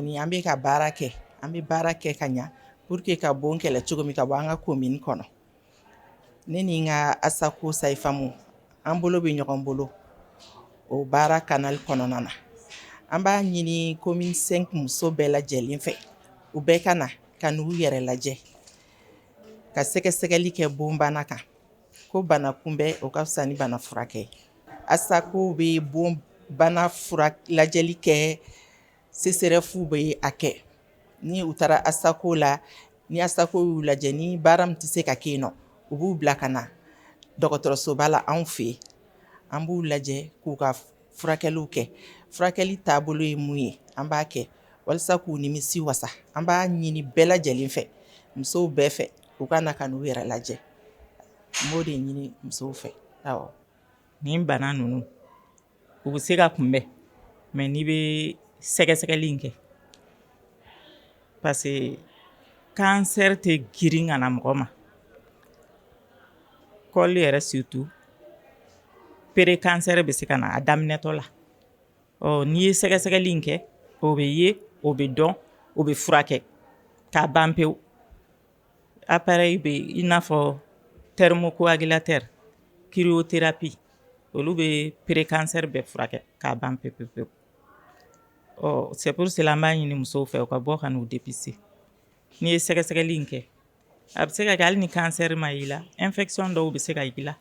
kɔni an bɛ ka baara kɛ an bɛ baara kɛ ka ɲa pour que ka bon kɛlɛ cogo min ka bɔ an ka commune kɔnɔ ne ni n ka Asako Sayifamu an bolo bɛ ɲɔgɔn bolo o baara canal kɔnɔna na an b'a ɲini commune 5 muso bɛɛ lajɛlen fɛ u bɛɛ ka na ka n'u yɛrɛ lajɛ ka sɛgɛsɛgɛli kɛ bon bana kan ko bana kunbɛn o ka fisa ni bana furakɛ Asako bɛ bon bana lajɛli kɛ CSRF bɛ a kɛ ni u taara Asako la ni Asako y'u lajɛ ni baara min tɛ se ka kɛ yen nɔ u b'u bila ka na dɔgɔtɔrɔsoba la anw fɛ yen an b'u lajɛ k'u ka furakɛliw kɛ furakɛli taabolo ye mun ye an b'a kɛ walasa k'u nimisi wasa an b'a ɲini bɛɛ lajɛlen fɛ musow bɛɛ fɛ u ka na ka n'u yɛrɛ lajɛ n b'o de ɲini musow fɛ awɔ nin bana ninnu u bɛ se ka kunbɛn mais n'i bɛ sɛgɛsɛgɛli in kɛ parce que cancer tɛ girin ka na mɔgɔ ma col yɛrɛ surtout cancer bɛ se ka na a daminɛtɔ la n'i ye sɛgɛsɛgɛli in kɛ o bɛ ye o bɛ dɔn o bɛ furakɛ k'a ban pewu appareil bɛ i n'a fɔ thermocoagulateur cryothérapie olu bɛ cancer bɛɛ furakɛ k'a ban pewu c'est pour cela an b'a ɲini musow fɛ u ka bɔ ka n'u dépister n'i ye sɛgɛsɛgɛli in kɛ a bɛ se ka kɛ hali ni cancer ma y'i la infection dɔw bɛ se ka y'i la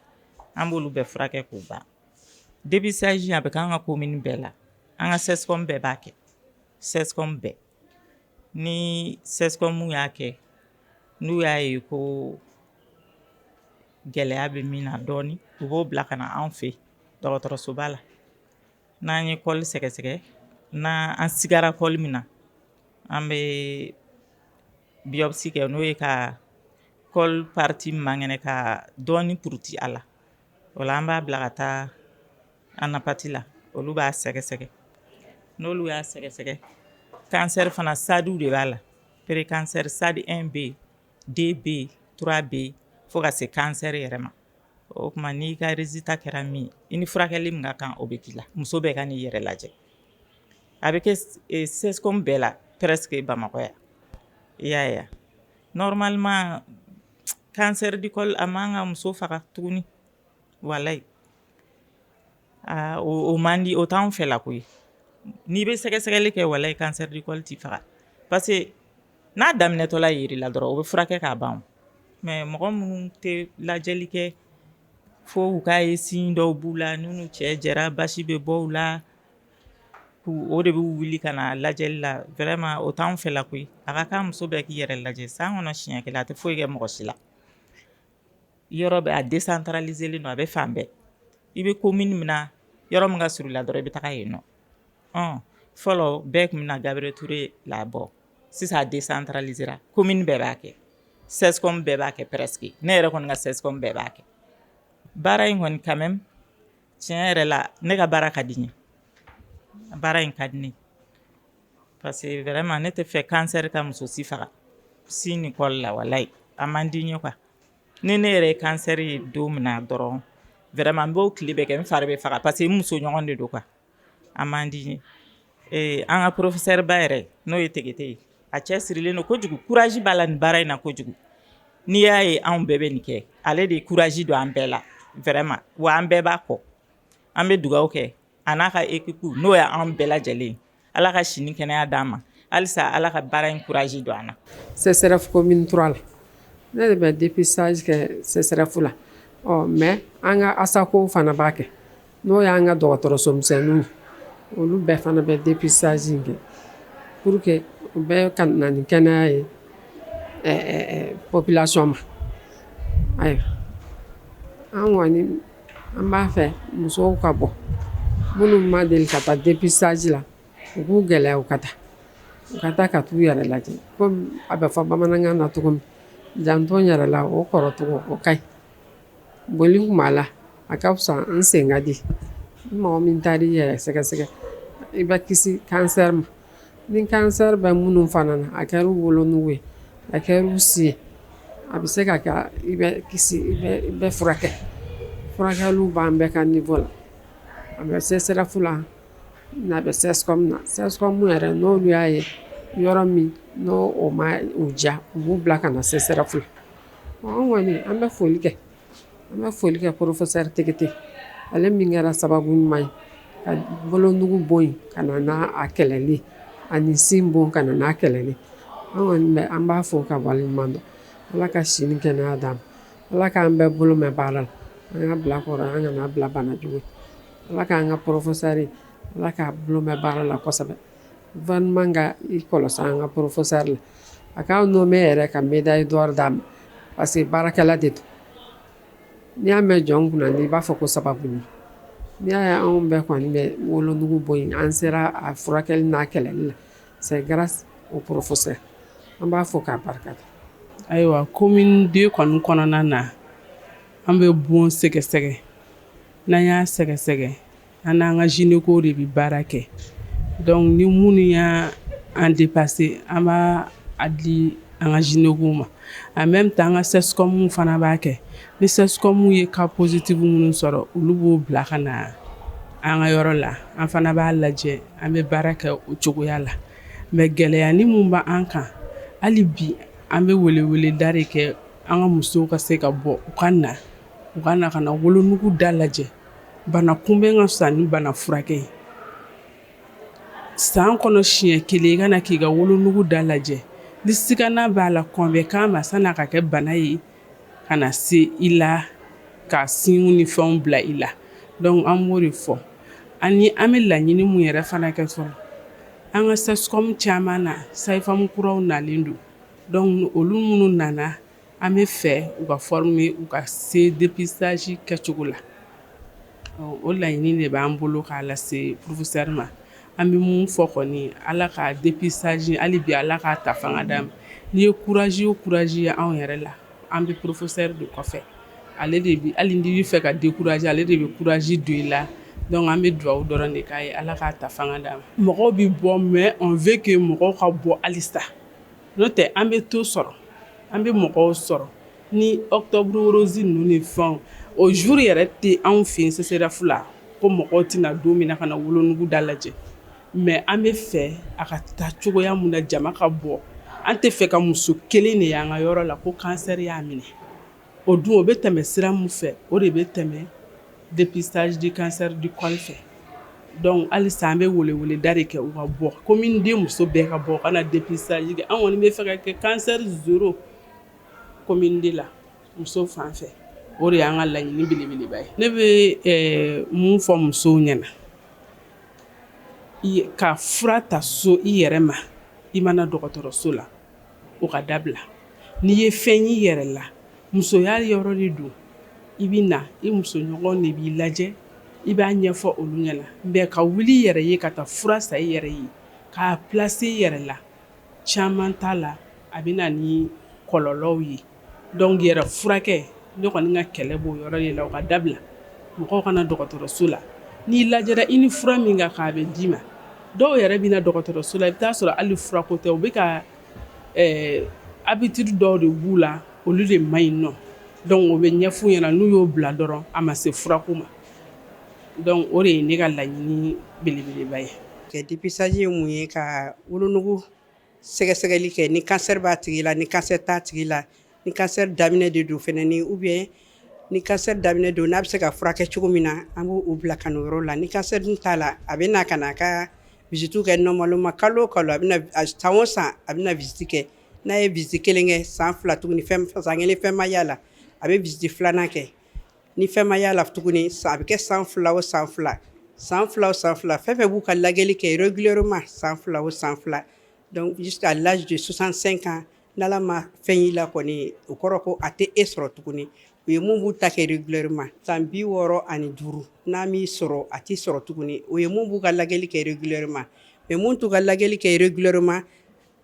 an b'olu bɛɛ furakɛ k'u ban dépistage a bɛ k'an ka commune bɛɛ la an ka CSCOM bɛɛ b'a kɛ CSCOM bɛɛ ni CSCOM y'a kɛ n'u y'a ye ko gɛlɛya bɛ min na dɔɔni u b'o bila ka na anw fɛ dɔgɔtɔrɔsoba la n'an ye col sɛgɛsɛgɛ n'an sigara col min na an bɛ biopsie kɛ n'o ye ka col partie man kɛnɛ ka dɔɔni puruti a la o la an b'a bila ka taa anapati la olu b'a sɛgɛsɛgɛ n'olu y'a sɛgɛsɛgɛ cancer fana stade de b'a la pré-cancer stade 1 bɛ yen 2 bɛ yen 3 bɛ yen fo ka se cancer yɛrɛ ma o tuma n'i ka résultat kɛra min ye i ni furakɛli min ka kan o bɛ k'i la muso bɛɛ ka n'i yɛrɛ lajɛ a bɛ kɛ CSCOM bɛɛ la presque Bamakɔ yan i y'a ye normalement cancer du col a man ka muso faga tuguni walayi o man di o t'anw fɛ la koyi n'i bɛ sɛgɛsɛgɛli kɛ walayi cancer du col t'i faga parce que n'a daminɛtɔla yeri la dɔrɔn o bɛ furakɛ k'a ban mais mɔgɔ minnu tɛ lajɛli kɛ fo u k'a ye signe dɔw b'u la n'u cɛ jɛra basi bɛ bɔ u la o de bɛ wuli ka na lajɛli la vraiment o t'anw fɛ la koyi a ka kan muso bɛɛ k'i yɛrɛ lajɛ san kɔnɔ siɲɛ kelen a tɛ foyi kɛ mɔgɔ si la yɔrɔ bɛ a décentralisé don a bɛ fan bɛɛ i bɛ commune min na yɔrɔ min ka surun la dɔrɔn i bɛ taga yen nɔ fɔlɔ bɛɛ tun bɛ na Gabriel Ture la bɔ sisan a décentralisé ra commune bɛɛ b'a kɛ CSCOM bɛɛ b'a kɛ presque ne yɛrɛ kɔni ka CSCOM bɛɛ b'a kɛ baara in kɔni quand même tiɲɛ yɛrɛ la ne ka baara ka di n ye baara in ka di ne parce que vraiment ne tɛ fɛ cancer ka muso si faga si ni col la walayi a man di n ye quoi ni ne yɛrɛ ye cancer ye don min na dɔrɔn vraiment n b'o tile bɛɛ kɛ n fari bɛ faga parce que n muso ɲɔgɔn de don quoi a man di n ye an ka professeur ba yɛrɛ n'o ye Tegete ye a cɛ sirilen don kojugu courage b'a la nin baara in na kojugu n'i y'a ye anw bɛɛ bɛ nin kɛ ale de ye courage don an bɛɛ la vraiment wa an bɛɛ b'a kɔ an bɛ dugawu kɛ a n'a ka équipe n'o ye an bɛɛ lajɛlen ala ka si ni kɛnɛya d'an ma halisa ala ka baara in courage don an na CSRF commune 3 la ne de bɛ dépistage kɛ CSRF la mais an ka Asako fana b'a kɛ n'o y'an ka dɔgɔtɔrɔso misɛnninw olu bɛɛ fana bɛ dépistage kɛ pour que u bɛɛ ka na ni kɛnɛya ye population ma ayiwa an kɔni an b'a fɛ musow ka bɔ minnu ma deli ka taa dépistage la u k'u gɛlɛya u ka taa ka t'u yɛrɛ lajɛ komi a bɛ fɔ bamanankan na cogo min janto n yɛrɛ la o kɔrɔcogo o ka ɲi boli kun b'a la a ka fisa n sen ka di ni mɔgɔ min taar'i yɛrɛ sɛgɛsɛgɛ i bɛ kisi cancer ma ni cancer bɛ minnu fana na a kɛra u wolonugu ye a kɛra u si ye a bɛ se ka kɛ i bɛ kisi i bɛ furakɛ furakɛliw b'an bɛɛ ka niveau la a bɛ CSRF la n'a bɛ CSCOM na CSCOM yɛrɛ n'olu y'a ye yɔrɔ min n'o o ma u diya u b'u bila ka na CSREF la. An kɔni an bɛ foli kɛ professeur Tegete ale min kɛra sababu ɲuman ye ka wolonugu bon in ka na n'a kɛlɛli ani sin bon ka na n'a kɛlɛli. An b'a fɔ ka waleɲuman dɔn. Ala ka si ni kɛnɛya d'a ma. Ala k'an bɛɛ bolo mɛn baara la. An ka bila kɔrɔ an kana bila bana jugu. Ala k'an ka professeur Ala k'a bolo mɛn baara la kosɛbɛ. Gouvernement ka i kɔlɔsi an ka professeur la. A k'a nommé yɛrɛ ka médaille d'or d'a ma parce que baarakɛla de don. N'i y'a mɛn jɔn kunna i b'a fɔ ko sababu ɲuman. N'i y'a ye anw bɛɛ kɔni bɛ wolonugu bon in an sera a furakɛli n'a kɛlɛli la c'est grâce au professeur. An b'a fɔ k'a barikada. Ayiwa commune 2 kɔni kɔnɔna na an bɛ bon sɛgɛsɛgɛ. N'an y'a sɛgɛsɛgɛ an n'an ka gynéco de bɛ baara kɛ. Donc ni minnu y'an dépassé an b'a di an ka gynéco ma. En même temps an ka CSCOM fana b'a kɛ. Ni CSCOM ye cas positif minnu sɔrɔ olu b'o bila ka na an ka yɔrɔ la. An fana b'a lajɛ an bɛ baara kɛ o cogoya la. Mais gɛlɛya ni mun b'an kan hali bi an bɛ weleweleda de kɛ an ka musow ka se ka bɔ u ka na ka na wolonugu da lajɛ. Bana kunbɛn ka fisa ni bana furakɛ ye. San kɔnɔ siɲɛ kelen i ka na k'i ka wolonugu da lajɛ. Ni sigana b'a la convaincre ma san'a ka kɛ bana ye ka na se i la ka sinw ni fɛnw bila i la. Donc an b'o de fɔ. Ani an bɛ laɲini mun yɛrɛ fana kɛ fɔlɔ. An ka CSCOM caman na sages-femmes kuraw nalen don. Donc olu minnu nana an bɛ fɛ u ka former u ka se dépistage kɛcogo la. O laɲini de b'an bolo k'a lase professeur ma. An bɛ mun fɔ kɔni Ala ka dépistage hali bi Ala k'a ta fanga d'an ma. N'i ye courage o courage ye anw yɛrɛ la an bɛ professeur de kɔfɛ. Ale de bɛ hali n'i bɛ fɛ ka décourager ale de bɛ courage don i la. Donc an bɛ dugawu dɔrɔn de k'a ye Ala k'a ta fanga d'an ma. Mɔgɔw bɛ bɔ mais on veut que mɔgɔw ka bɔ halisa. N'o tɛ an bɛ to sɔrɔ an bɛ mɔgɔw sɔrɔ ni octobre rose ninnu ni fɛnw o jour yɛrɛ tɛ anw fɛ yen CSREF la ko mɔgɔw tɛna don min na ka na wolonugu da lajɛ. Mais an bɛ fɛ a ka taa cogoya mun na jama ka bɔ. An tɛ fɛ ka muso kelen de y'an ka yɔrɔ la ko cancer y'a minɛ. O dun o bɛ tɛmɛ sira mun fɛ o de bɛ tɛmɛ dépistage du cancer du col fɛ. Donc halisa an bɛ weleweleda de kɛ u ka bɔ. Commune 2 muso bɛɛ ka bɔ ka na dépistage kɛ. An kɔni bɛ fɛ ka kɛ cancer 0 commune 2 la muso fan fɛ. O de y'an ka laɲini belebeleba ye. Ne bɛ mun fɔ musow ɲɛna. Ka fura ta so i yɛrɛ ma i mana dɔgɔtɔrɔso la o ka dabila. N'i ye fɛn y'i yɛrɛ la musoya yɔrɔ de don. I bɛ na i musoɲɔgɔn de b'i lajɛ i b'a ɲɛfɔ olu ɲɛna. Mais ka wuli i yɛrɛ ye ka taa fura san i yɛrɛ ye k'a placer i yɛrɛ la caman t'a la a bɛ na ni kɔlɔlɔw ye. Donc yɛrɛ furakɛ ne kɔni ka kɛlɛ b'o yɔrɔ de la o ka dabila. Mɔgɔw kana dɔgɔtɔrɔso la n'i lajɛra i ni fura min ka kan a bɛ d'i ma. Dɔw yɛrɛ bɛ na dɔgɔtɔrɔso la i bɛ taa sɔrɔ hali furako tɛ u bɛ ka habitude dɔw de b'u la olu de man ɲi nɔ. Donc o bɛ ɲɛf'u ɲɛna n'u y'o bila dɔrɔn a ma se furako ma. Donc o de ye ne ka laɲini belebeleba ye. Kɛ dépistage ye mun ye ka wolonugu sɛgɛsɛgɛli kɛ ni cancer b'a tigi la ni cancer t'a tigi la ni cancer daminɛ de don fɛnɛ ni ou bien ni cancer daminɛ don n'a bɛ se ka furakɛ cogo min na an b'o bila ka n'o yɔrɔ la ni cancer dun t'a la a bɛ na ka na ka visite kɛ normalement kalo o kalo a bɛna san o san a bɛna visite kɛ n'a ye visite kelen kɛ san fila tuguni san kelen fɛn ma y'a la a bɛ visite filanan kɛ ni fɛn ma y'a la tuguni a bɛ kɛ san fila o san fila fɛn fɛn b'u ka lajɛli kɛ régulièrement san fila o san fila donc jusqu'à l'âge de 65 ans n'Ala ma fɛn y'i la kɔni o kɔrɔ ko a tɛ e sɔrɔ tuguni u ye mun b'u ta kɛ régulièrement san 65 n'a m'i sɔrɔ a t'i sɔrɔ tuguni o ye mun b'u ka lajɛli kɛ régulièrement mais mun t'u ka lajɛli kɛ régulièrement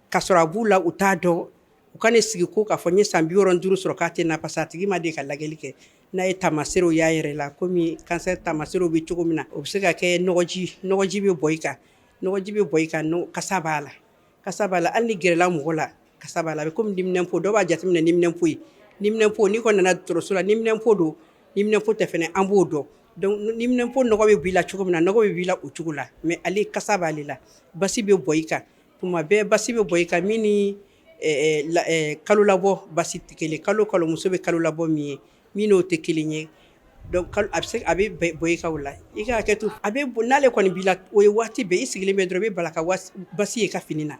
ka sɔrɔ a b'u la u t'a dɔn u ka ne sigi ko k'a fɔ n ye san 65 sɔrɔ k'a tɛ na parce que a tigi ma deli ka lajɛli kɛ n'a ye tamaserew y'a yɛrɛ la komi cancer tamaserew bɛ cogo min na o bɛ se ka kɛ nɔgɔji bɛ bɔ i kan kasa b'a la hali ni gɛrɛla mɔgɔ la kasa b'a la a bɛ komi niminɛnpo dɔw b'a jateminɛ niminɛnpo ye niminɛnpo n'i kɔni nana dɔgɔtɔrɔso la niminɛnpo don niminɛnpo tɛ fɛnɛ an b'o dɔn donc niminɛnpo nɔgɔ bɛ b'i la cogo min na nɔgɔ bɛ b'i la o cogo la mais ale kasa b'ale la basi bɛ bɔ i kan tuma bɛɛ basi bɛ bɔ i kan min ni kalo labɔ basi tɛ kelen kalo kalo muso bɛ kalo labɔ min ye min n'o tɛ kelen ye donc a bɛ bɔ i ka o la i ka hakɛ to a bɛ n'ale kɔni b'i la o ye waati bɛɛ i sigilen bɛ dɔrɔn i bɛ bala ka basi ye ka fini na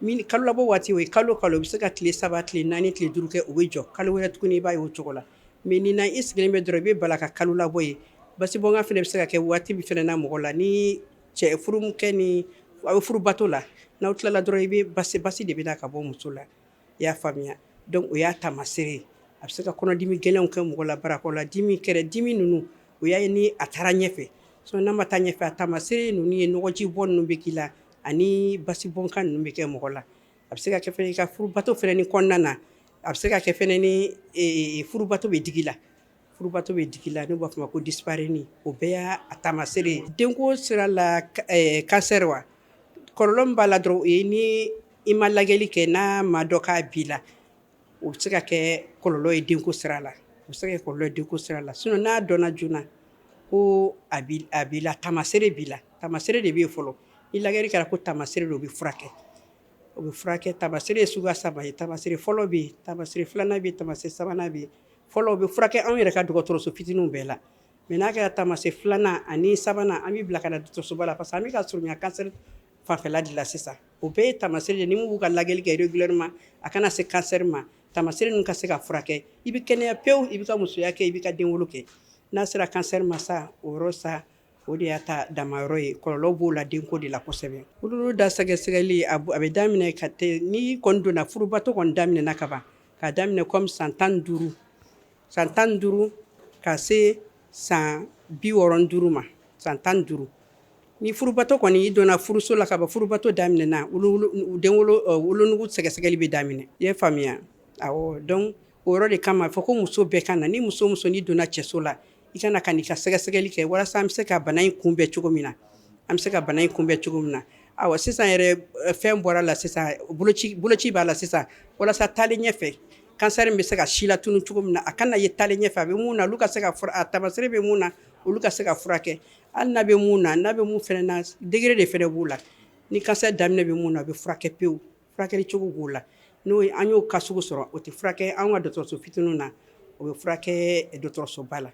min kalo labɔ waati o ye kalo kalo bɛ se ka tile 3 tile 4 tile 5 kɛ o bɛ jɔ kalo wɛrɛ tuguni i b'a ye o cogo la mais ni na i sigilen bɛ dɔrɔn i bɛ bala ka kalo labɔ ye basi bɔnkan fana bɛ se ka kɛ waati min fana na mɔgɔ la ni cɛ furumukɛ ni a bɛ furu bato la n'aw tilala dɔrɔn i bɛ basi de bɛ na ka bɔ muso la i y'a faamuya donc o y'a taamasere a bɛ se ka kɔnɔdimi gɛlɛnw kɛ mɔgɔ la barakɔ la dimi kɛrɛ dimi ninnu o y'a ye ni a taara ɲɛfɛ n'a ma taa ɲɛfɛ a taamasere ninnu ye nɔgɔji bɔ ninnu bɛ k'i la ani basi bɔnkan ninnu bɛ kɛ mɔgɔ la a bɛ se ka kɛ fɛnɛ i ka furubato fɛnɛ ni kɔnɔna na a bɛ se ka kɛ fɛnɛ ni furubato bɛ digi la furubato bɛ digi la n'u b'a fɔ ma ko dispareni o bɛɛ y'a taamasere ye denko sira la cancer wa kɔlɔlɔ min b'a la dɔrɔn o ye ni i ma lajɛli kɛ n'a ma dɔ k'a b'i la o bɛ se ka kɛ kɔlɔlɔ ye denko sira la o bɛ se ka kɛ kɔlɔlɔ ye denko sira la sinon n'a dɔnna joona ko a b'i la taamasere b'i la taamasere de bɛ yen fɔlɔ ni lajɛli kɛra ko taamasere de o bɛ furakɛ o bɛ furakɛ taamasere ye suguya 3 ye taamasere fɔlɔ bɛ yen taamasere 2nan bɛ yen taamasere 3nan bɛ yen fɔlɔ o bɛ furakɛ anw yɛrɛ ka dɔgɔtɔrɔso fitininw bɛɛ la mais n'a kɛra taamasere 2nan ani 3nan an bɛ bila ka na dɔgɔtɔrɔsoba la parce que an bɛ ka surunya cancer fanfɛla de la sisan o bɛɛ ye taamasere de ni mun b'u ka lajɛli kɛ régulièrement a kana se cancer ma taamasere ninnu ka se ka furakɛ i bɛ kɛnɛya pewu i bɛ ka musoya kɛ i bɛ ka denwolo kɛ n'a sera cancer ma sa o yɔrɔ sa o de y'a ta damayɔrɔ ye kɔlɔlɔ b'o la denko de la kosɛbɛ wolonugu da sɛgɛsɛgɛli a bɛ daminɛ ka ni kɔni donna furubato kɔni daminɛna ka ban k'a daminɛ comme san 15 ka se san 65 ma san 15 ni furubato kɔni i donna furuso la ka ban furubato daminɛna wolonugu sɛgɛsɛgɛli bɛ daminɛ i ye faamuya awɔ donc o yɔrɔ de kama fɔ ko muso bɛɛ ka na ni muso n'i donna cɛso la i kana ka n'i ka sɛgɛsɛgɛli kɛ walasa an bɛ se ka bana in kunbɛn cogo min na awɔ sisan yɛrɛ fɛn bɔra la sisan boloci b'a la sisan walasa taalen ɲɛfɛ cancer bɛ se ka si latunu cogo min na a kana ye taalen ɲɛfɛ a bɛ mun na olu ka se ka a taamasere bɛ mun na olu ka se ka furakɛ hali n'a bɛ mun na n'a bɛ mun fɛnɛ na degré de fɛnɛ b'u la ni cancer daminɛ bɛ mun na a bɛ furakɛ pewu furakɛli cogo b'o la n'o an y'o cas sugu sɔrɔ o tɛ furakɛ an ka dɔgɔtɔrɔso fitininw na o bɛ furakɛ dɔgɔtɔrɔsoba la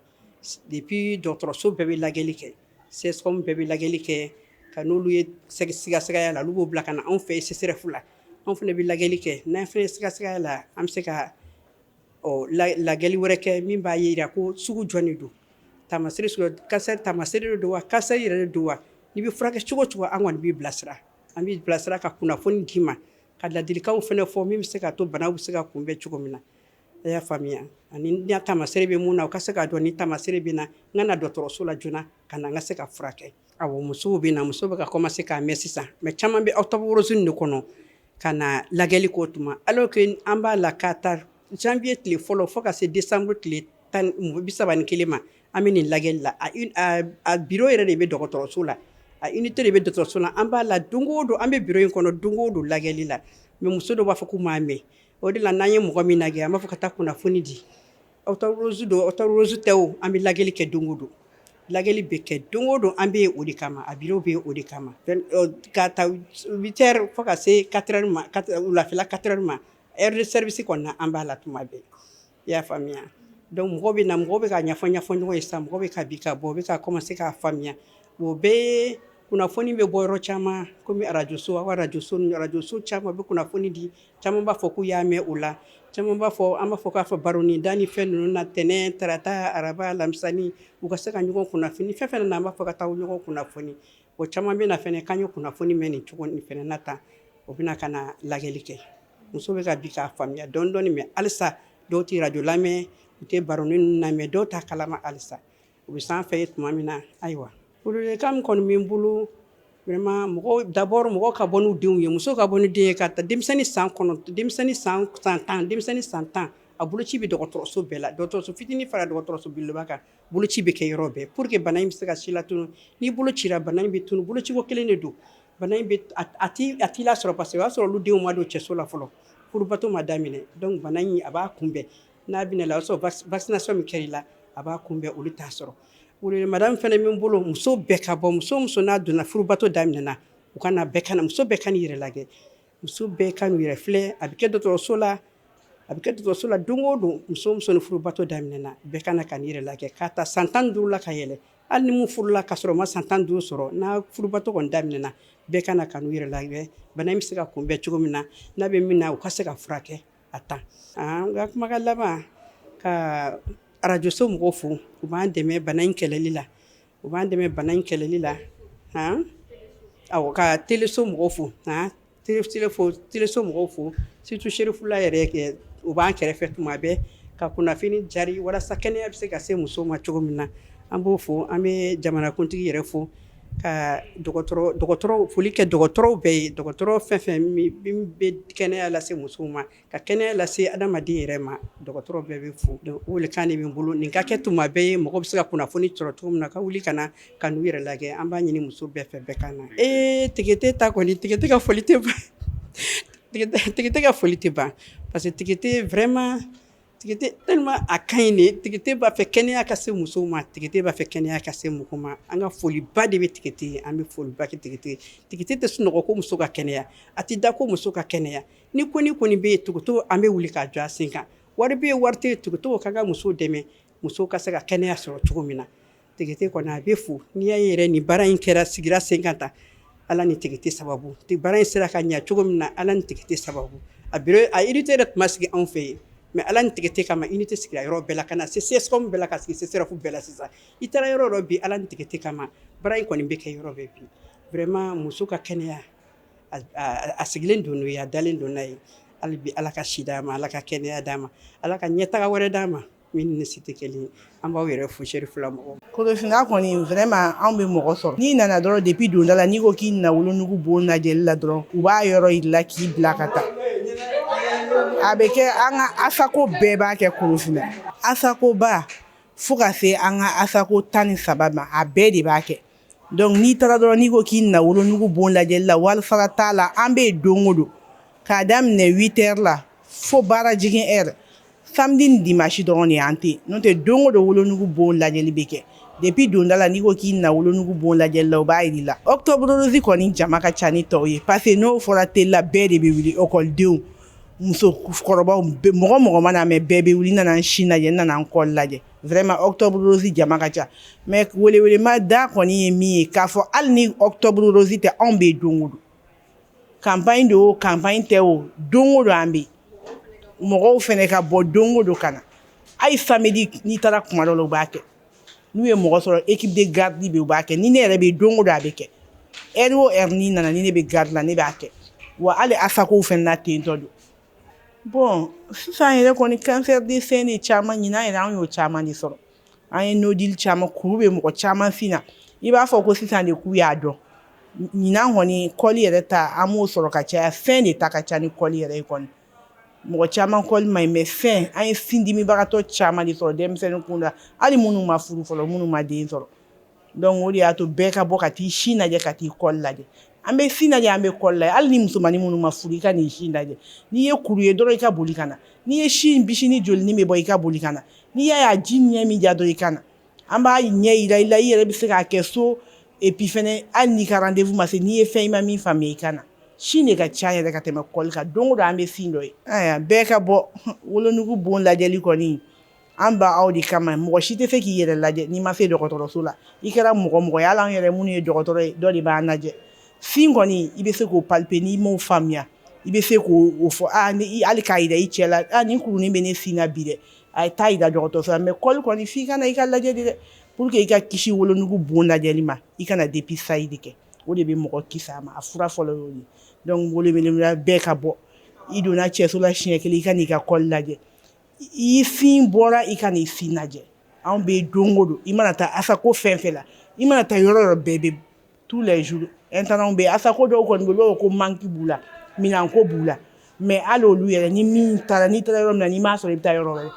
depuis dɔgɔtɔrɔso bɛɛ bɛ lajɛli kɛ CSCOM bɛɛ bɛ lajɛli kɛ ka n'olu ye sigasɛgɛya la olu b'o bila ka na anw fɛ yen CSREF la anw fɛnɛ bɛ lajɛli kɛ n'an fɛnɛ ye sigasɛgɛya la an bɛ se ka lajɛli wɛrɛ kɛ min b'a yira ko sugu jɔn de don taamasere sugu cancer taamasere de don wa cancer yɛrɛ de don wa n'i bɛ furakɛ cogo o cogo an kɔni b'i bilasira an b'i bilasira ka kunnafoni d'i ma ka ladilikanw fɛnɛ fɔ min bɛ se ka to banaw bɛ se ka kunbɛn cogo min na a y'a faamuya ani ni taamasere bɛ mun na u ka se k'a dɔn ni taamasere bɛ na n ka na dɔgɔtɔrɔso la joona ka na n ka se ka furakɛ awɔ musow bɛ na muso bɛ ka commencer k'a mɛn sisan mais caman bɛ octobre rose de kɔnɔ ka na lajɛli k'o tuma alors que an b'a la k'a ta janvier tile fɔlɔ fo ka se décembre tile 31 ma an bɛ nin lajɛli la a bureau yɛrɛ de bɛ dɔgɔtɔrɔso la a unité de bɛ dɔgɔtɔrɔso la an b'a la don o don an bɛ bureau in kɔnɔ don o don lajɛli la mais muso dɔw b'a fɔ k'u m'a mɛn o de la n'an ye mɔgɔ min lajɛ an b'a fɔ ka taa kunnafoni di octobre rose don octobre rose tɛ o an bɛ lajɛli kɛ don o don lajɛli bɛ kɛ don o don an bɛ yen o de kama a bureau bɛ yen o de kama ka ta 8 heures fo ka se 4 heures ma wulafɛla 4 heures ma heure de service kɔni na an b'a la tuma bɛɛ i y'a faamuya donc mɔgɔ bɛ na mɔgɔ bɛ ka ɲɛfɔ ɲɔgɔn ye sisan mɔgɔ bɛ ka bi ka bɔ o bɛ ka commencer k'a faamuya o bɛɛ kunnafoni bɛ bɔ yɔrɔ caman komi arajoso aw arajoso caman bɛ kunnafoni di caman b'a fɔ k'u y'a mɛn o la caman b'a fɔ an b'a fɔ k'a fɔ baroni da ni fɛn ninnu na tɛnɛn tarata araba alamisani u ka se ka ɲɔgɔn kunnafoni fɛn fɛn na an b'a fɔ ka taa ɲɔgɔn kunnafoni o caman bɛ na fɛnɛ k'an ye kunnafoni mɛn nin cogo nin fɛnɛ na tan o bɛ na ka na lajɛli kɛ muso bɛ ka bi k'a faamuya dɔɔni dɔɔni mais halisa dɔw tɛ radio lamɛn u tɛ baroni ninnu lamɛn dɔw t'a kalama halisa u bɛ s'an fɛ yen tuma min na ayiwa welewelekan min kɔni bɛ n bolo vraiment mɔgɔ ka bɔ n'u denw ye muso ka bɔ ni den ye ka ta denmisɛnnin san 9 denmisɛnnin san 10 denmisɛnnin san 10 a boloci bɛ dɔgɔtɔrɔso bɛɛ la dɔgɔtɔrɔso fitinin fara dɔgɔtɔrɔso belebeleba kan boloci bɛ kɛ yɔrɔ bɛɛ pour que bana in bɛ se ka si latunu ni bolo cira bana in bɛ tunu bolociko kelen de don bana in bɛ a t'i lasɔrɔ parce que o y'a sɔrɔ olu denw ma don cɛso la fɔlɔ furubato ma daminɛ donc bana in a b'a kunbɛn n'a bɛ na la o y'a sɔrɔ vaccination min kɛra i la a b'a kunbɛn olu t'a sɔrɔ madame fɛnɛ min bolo muso bɛɛ ka bɔ muso n'a donna furubato daminɛna u kana bɛɛ kana muso bɛɛ ka n'i yɛrɛ lajɛ muso bɛɛ ka n'u yɛrɛ filɛ a bɛ kɛ dɔgɔtɔrɔso la don o don muso ni furubato daminɛna bɛɛ kana ka n'i yɛrɛ lajɛ k'a ta san 15 la ka yɛlɛ hali ni mun furula ka sɔrɔ ma san 15 sɔrɔ n'a furubato kɔni daminɛna bɛɛ kana ka n'u yɛrɛ lajɛ bana in bɛ se ka kunbɛn cogo min na n'a bɛ min na u ka se ka furakɛ a tan n ka kumakan laban ka arajo so mɔgɔw fo u b'an dɛmɛ bana in kɛlɛli la awɔ ka teleso mɔgɔw fo teleso mɔgɔw fo surtout Serifula yɛrɛ kɛ u b'an kɛrɛfɛ tuma bɛɛ ka kunnafoni jari walasa kɛnɛya bɛ se ka se musow ma cogo min na an b'o fo an bɛ jamanakuntigi yɛrɛ fo ka dɔgɔtɔrɔ foli kɛ dɔgɔtɔrɔw bɛɛ ye dɔgɔtɔrɔ fɛn fɛn min bɛ kɛnɛya lase musow ma ka kɛnɛya lase adamaden yɛrɛ ma dɔgɔtɔrɔ bɛɛ bɛ fo donc o le kan de bɛ n bolo nin ka kɛ tuma bɛɛ ye mɔgɔ bɛ se ka kunnafoni sɔrɔ cogo min na ka wuli ka na ka n'u yɛrɛ lajɛ an b'a ɲini muso bɛɛ fɛ bɛɛ ka na tigɛte ta kɔni tigɛte ka foli tɛ ban tigɛte ka foli tɛ ban parce que tigɛte vraiment tigɛte tellement a ka ɲi de tigɛte b'a fɛ kɛnɛya ka se musow ma tigɛte b'a fɛ kɛnɛya ka se mɔgɔ ma an ka foliba de bɛ tigɛte ye an bɛ foliba kɛ tigɛte tɛ sunɔgɔ ko muso ka kɛnɛya a tɛ da ko muso ka kɛnɛya ni kɔni bɛ yen tuguto an bɛ wuli k'a jɔ a sen kan wari bɛ yen wari tɛ yen tuguto ka musow dɛmɛ musow ka se ka kɛnɛya sɔrɔ cogo min na tigɛte kɔni a bɛ fo n'i y'a ye yɛrɛ nin baara in kɛra sigira sen kan tan ala ni tigɛte sababu baara in sera ka ɲɛ cogo min na ala ni tigɛte sababu a unité yɛrɛ tun ma sigi anw fɛ yen mais ala ni tigɛte kama unité sigira yɔrɔ bɛɛ la ka na se CSCOM bɛɛ la ka sigi CSRF bɛɛ la sisan i taara yɔrɔ yɔrɔ bi ala ni tigɛte kama baara in kɔni bɛ kɛ yɔrɔ bɛɛ bi vraiment muso ka kɛnɛya a sigilen don n'o ye a dalen don n'a ye hali bi ala ka si d'a ma ala ka kɛnɛya d'a ma ala ka ɲɛtaga wɛrɛ d'a ma min ni si tɛ kelen ye an b'aw yɛrɛ fo Serifula mɔgɔw Korofina kɔni vraiment anw bɛ mɔgɔ sɔrɔ n'i nana dɔrɔn depuis donda la n'i ko k'i na wolonugu bon lajɛli la dɔrɔn u b'a yɔrɔ yir'i la k'i bila ka taa a bɛ kɛ an ka asako bɛɛ b'a kɛ Korofina asakoba fo ka se an ka asako 13 ma a bɛɛ de b'a kɛ donc n'i taara dɔrɔn n'i ko k'i na wolonugu bon lajɛli la walifaga t'a la an bɛ yen don o don k'a daminɛ 8h la fo baara jigin heure samedi ni dimanche dɔrɔn de y'an tɛ yen n'o tɛ don o don wolonugu bon lajɛli bɛ kɛ depuis donda la n'i ko k'i na wolonugu bon lajɛli la u b'a yir'i la octobre rose kɔni jama ka ca ni tɔw ye parce que n'o fɔra teli la bɛɛ de bɛ wuli ekɔlidenw musokɔrɔbaw mɔgɔ mana mɛn bɛɛ bɛ wuli n nana n sin lajɛ n nana n kɔli lajɛ vraiment octobre rose jama ka ca mais welewelema da kɔni ye min ye k'a fɔ hali ni octobre rose tɛ anw bɛ yen don o don campagne do campagne tɛ o don o don an bɛ yen mɔgɔw fɛnɛ ka bɔ don o don ka na hali samedi n'i taara kuma dɔ la u b'a kɛ n'u ye mɔgɔ sɔrɔ équipe de garde bɛ u b'a kɛ ni ne yɛrɛ bɛ don o don a bɛ kɛ heure o heure n'i nana ni ne bɛ garde la ne b'a kɛ wa hali asakow fɛnɛ na ten tɔ don bon sisan yɛrɛ kɔni cancer du sein de caman ɲinan yɛrɛ an y'o caman de sɔrɔ an ye nodile caman kuru bɛ mɔgɔ caman fin na i b'a fɔ ko sisan de k'u y'a dɔn ɲinan kɔni kɔli yɛrɛ ta an m'o sɔrɔ ka caya fɛn de ta ka ca ni kɔli yɛrɛ ye kɔni mɔgɔ caman kɔli ma ɲi mais fɛn an ye sin dimibagatɔ caman de sɔrɔ denmisɛnnin kunda hali minnu ma furu fɔlɔ minnu ma den sɔrɔ donc o de y'a to bɛɛ ka bɔ ka t'i sin lajɛ ka t'i kɔli lajɛ an bɛ sin lajɛ an bɛ kɔli lajɛ hali ni musomanin minnu ma furu i ka n'i sin lajɛ n'i ye kuru ye dɔrɔn i ka boli ka na n'i ye sin bisi ni jolini bɛ bɔ i ka boli ka na n'i y'a ye a ji ɲɛ min ja dɔrɔn i ka na an b'a ɲɛ yira i la i yɛrɛ bɛ se k'a kɛ so et puis fɛnɛ hali n'i ka rendez-vous ma se n'i ye fɛn i ma min faamuya i ka na sin de ka ca yɛrɛ ka tɛmɛ kɔli kan don o don an bɛ sin dɔ ye ayiwa bɛɛ ka bɔ wolonugu bon lajɛli kɔni an b'a aw de kama mɔgɔ si tɛ se k'i yɛrɛ lajɛ n'i ma se dɔgɔtɔrɔso la i kɛra mɔgɔ ye hali an yɛrɛ minnu ye dɔgɔtɔrɔ ye dɔ de b'an lajɛ sin kɔni i bɛ se k'o palper n'i m'o faamuya i bɛ se k'o fɔ hali k'a yira i cɛ la nin kurunin bɛ ne sin na bi dɛ a ye taa yira dɔgɔtɔrɔso la mais kɔli kɔni f'i ka na i ka lajɛ de dɛ pour que i ka kisi wolonugu bon lajɛli ma i kana dépistage de kɛ o de bɛ mɔgɔ kisi a ma a fura fɔlɔ y'o ye donc welewelemada bɛɛ ka bɔ i donna cɛso la siɲɛ kelen i ka n'i ka kɔli lajɛ i sin bɔra i ka n'i sin lajɛ anw bɛ don o don i mana taa asako fɛn fɛn la i mana taa yɔrɔ yɔrɔ bɛɛ bɛ tous les jours intendant bɛ asako dɔw kɔni bɛ yen ko manque b'u la minɛnko b'u la mais hali olu yɛrɛ ni min taara n'i taara yɔrɔ min na n'i m'a sɔrɔ i bɛ taa yɔrɔ wɛrɛ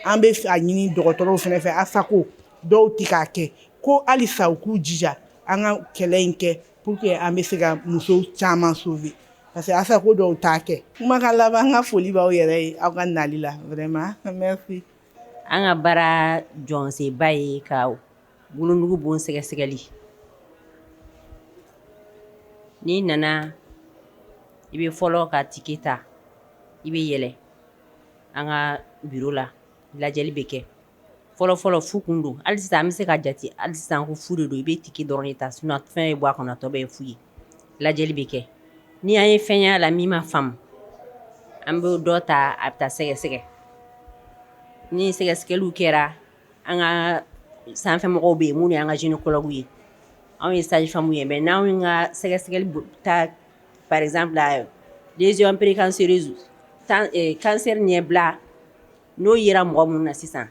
an bɛ a ɲini dɔgɔtɔrɔw fɛnɛ fɛ asako dɔw tɛ k'a kɛ ko halisa u k'u jija an ka kɛlɛ in kɛ pour que an bɛ se ka muso caman sauver parce que asako dɔw t'a kɛ kumakan laban an ka foli b'aw yɛrɛ ye aw ka nali la vraiment merci. an ka baara jɔnseba ye ka wolonugu bon sɛgɛsɛgɛli n'i nana i bɛ fɔlɔ ka tike ta i bɛ yɛlɛ an ka biro la lajɛli bɛ kɛ fɔlɔ fu kun don hali sisan an bɛ se ka jate hali sisan ko fu de don i bɛ tike dɔrɔn de ta sinon fɛn bɛ bɔ a kɔnɔ tɔ bɛɛ ye fu ye lajɛli bɛ kɛ ni an ye fɛn y'a la min ma faamu an bɛ dɔ ta a bɛ taa sɛgɛsɛgɛ ni sɛgɛsɛgɛliw kɛra an ka sanfɛmɔgɔw bɛ yen minnu y'an ka gynécologue ye anw ye sage-femme ye mais n'anw ka sɛgɛsɛgɛli ta par exemple la lésion précancéreuse cancer ɲɛbila n'o yera mɔgɔ minnu na sisan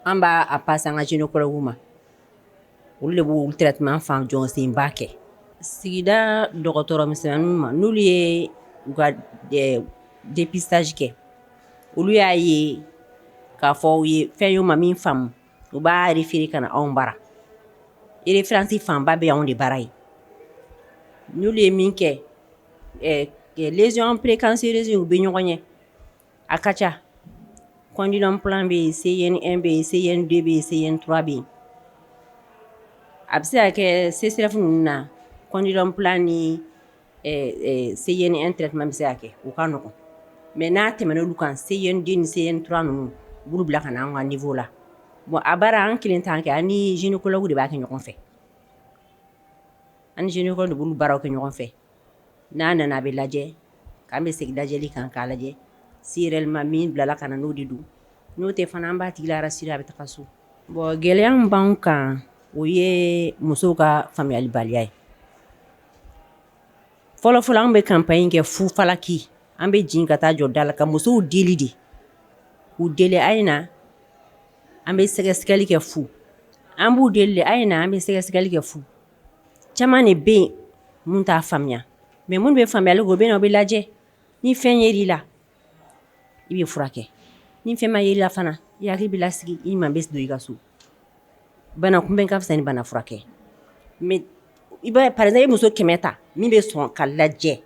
an b'a a passe an ka gynécologue ma olu de b'o traitement fan jɔnsenba kɛ sigida dɔgɔtɔrɔ misɛnninw ma n'olu ye u ka dépistage kɛ olu y'a ye k'a fɔ u ye fɛn y'u ma min faamu u b'a référé ka na anw bara référence fanba bɛ anw de bara ye n'olu ye min kɛ lésion précancéreuse u bɛ ɲɔgɔn ɲɛ a ka ca condylome plan bɛ yen CN1 bɛ yen CN2 bɛ yen CN3 bɛ yen a bɛ se ka kɛ CCRF ninnu na condylome plan ni CN1 traitement bɛ se ka kɛ o ka nɔgɔn mais n'a tɛmɛna olu kan CN2 ni CN3 ninnu u b'olu bila ka na an ka niveau la bon a baara an kelen t'an kɛ an ni gynécologue de b'a kɛ ɲɔgɔn fɛ an ni gynécologue de b'olu baaraw kɛ ɲɔgɔn fɛ n'a nana a bɛ lajɛ k'an bɛ segin lajɛli kan k'a lajɛ si réellement min bilala ka na n'o de don n'o tɛ fana an b'a tigi la rassurer a bɛ taga so bon gɛlɛya min b'anw kan o ye musow ka faamuyalibaliya ye fɔlɔ an bɛ campagne kɛ fu falaki an bɛ jigin ka taa jɔ da la ka musow deli de u deli a ye na an bɛ sɛgɛsɛgɛli kɛ fu an b'u deli de a ye na an bɛ sɛgɛsɛgɛli kɛ fu caman de bɛ yen mun t'a faamuya mais mun bɛ faamuyali kɛ o bɛ na o bɛ lajɛ ni fɛn yer'i la i bɛ furakɛ ni fɛn ma yer'i la fana i hakili bɛ lasigi i ɲuman bɛ don i ka so bana kunbɛn ka fisa ni bana furakɛ mais i b'a par exemple i muso 100 ta min bɛ sɔn ka lajɛ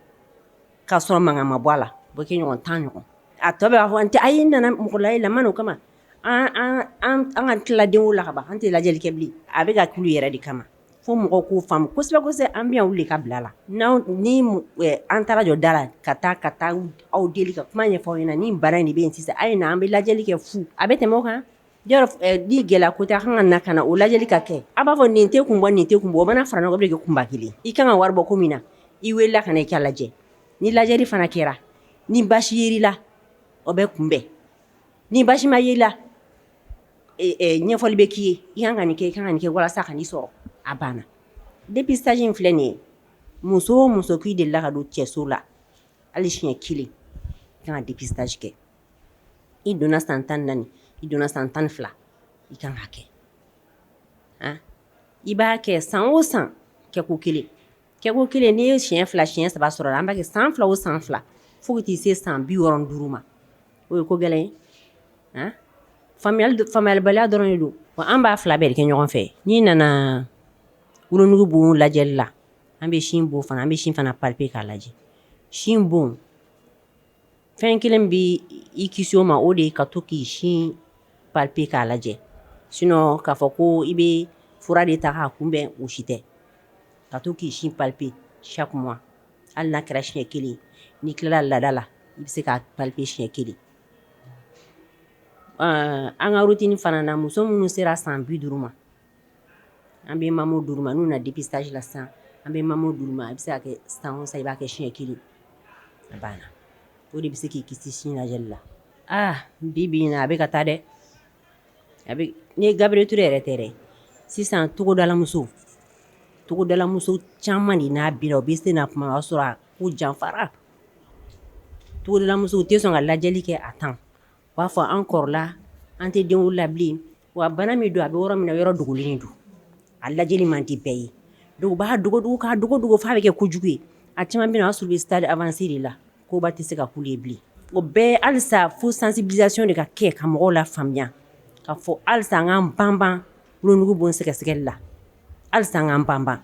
k'a sɔrɔ mankan ma bɔ a la o bɛ kɛ ɲɔgɔn 10 ɲɔgɔn a tɔ bɛ fɔ a ye nana mɔgɔ la i lamɛn o kama an ka tila denw la ka ban an tɛ lajɛli kɛ bilen a bɛ ka kulu yɛrɛ de kama fo mɔgɔw k'o faamu kosɛbɛ kosɛbɛ an bɛ yan wuli ka bila la ni an taara jɔ da la ka taa aw deli ka kuma ɲɛfɔ aw ɲɛna ni bana in de bɛ yen sisan a ye na an bɛ lajɛli kɛ fu a bɛ tɛmɛ o kan ni gɛlɛya ko tɛ a kan ka na ka na o lajɛli ka kɛ a b'a fɔ nin tɛ kun bɔ nin tɛ kun bɔ o mana fara ɲɔgɔn bɛ kɛ kunba kelen i kan ka wari bɔ ko min na i welela ka na i ka lajɛ ni lajɛli fana kɛra ni basi yer'i la o bɛ kunbɛn ni basi ma yer'i la ɲɛfɔli bɛ k'i ye i kan ka nin kɛ i kan ka nin kɛ walasa ka n'i sɔrɔ a banna dépistage in filɛ nin ye muso o muso k'i delila ka don cɛso la hali siɲɛ kelen i kan ka dépistage kɛ i donna san 14 i donna san 12 i kan ka kɛ i b'a kɛ san o san kɛko kelen n'i ye siɲɛ 2 siɲɛ 3 sɔrɔ an b'a kɛ san 2 o san 2 fo ka t'i se san 65 ma o ye ko gɛlɛn ye faamuyalibaliya dɔrɔn de don an b'a 2 bɛɛ de kɛ ɲɔgɔn fɛ n'i nana wolonugu bon lajɛli la an bɛ sin bon fana an bɛ sin fana palper k'a lajɛ sin bon fɛn kelen bɛ i kisi o ma o de ye ka to k'i sin palper k'a lajɛ sinon k'a fɔ ko i bɛ fura de ta k'a kunbɛn o si tɛ ka to k'i sin palper chaque mois hali n'a kɛra siɲɛ kelen n'i tilala laada la i bɛ se k'a palper siɲɛ kelen an ka routine fana na muso minnu sera san 50 ma an bɛ mamo d'olu ma n'u na dépistage la sisan an bɛ mamo d'olu ma a bɛ se ka kɛ san o san i b'a kɛ siɲɛ kelen a banna o de bɛ se k'i kisi sin lajɛli la bi in na a bɛ ka taa dɛ ni Gabriel Ture yɛrɛ tɛ dɛ sisan togodalamuso caman de n'a bira o bɛ se na kuma o y'a sɔrɔ a ko janfara togodalamuso u tɛ sɔn ka lajɛli kɛ a temps u b'a fɔ an kɔrɔla an tɛ denw la bilen wa bana min don a bɛ yɔrɔ min na yɔrɔ dogolen don a lajɛli man di bɛɛ ye donc u b'a dogo k'a dogo f'a bɛ kɛ kojugu ye a caman bɛ na o y'a sɔrɔ u bɛ stade avancé de la koba tɛ se ka k'ulu ye bilen o bɛɛ halisa fo sensibilisation de ka kɛ ka mɔgɔw la faamuya ka fɔ halisa an k'an banban wolonugu bon sɛgɛsɛgɛli la halisa an k'an banban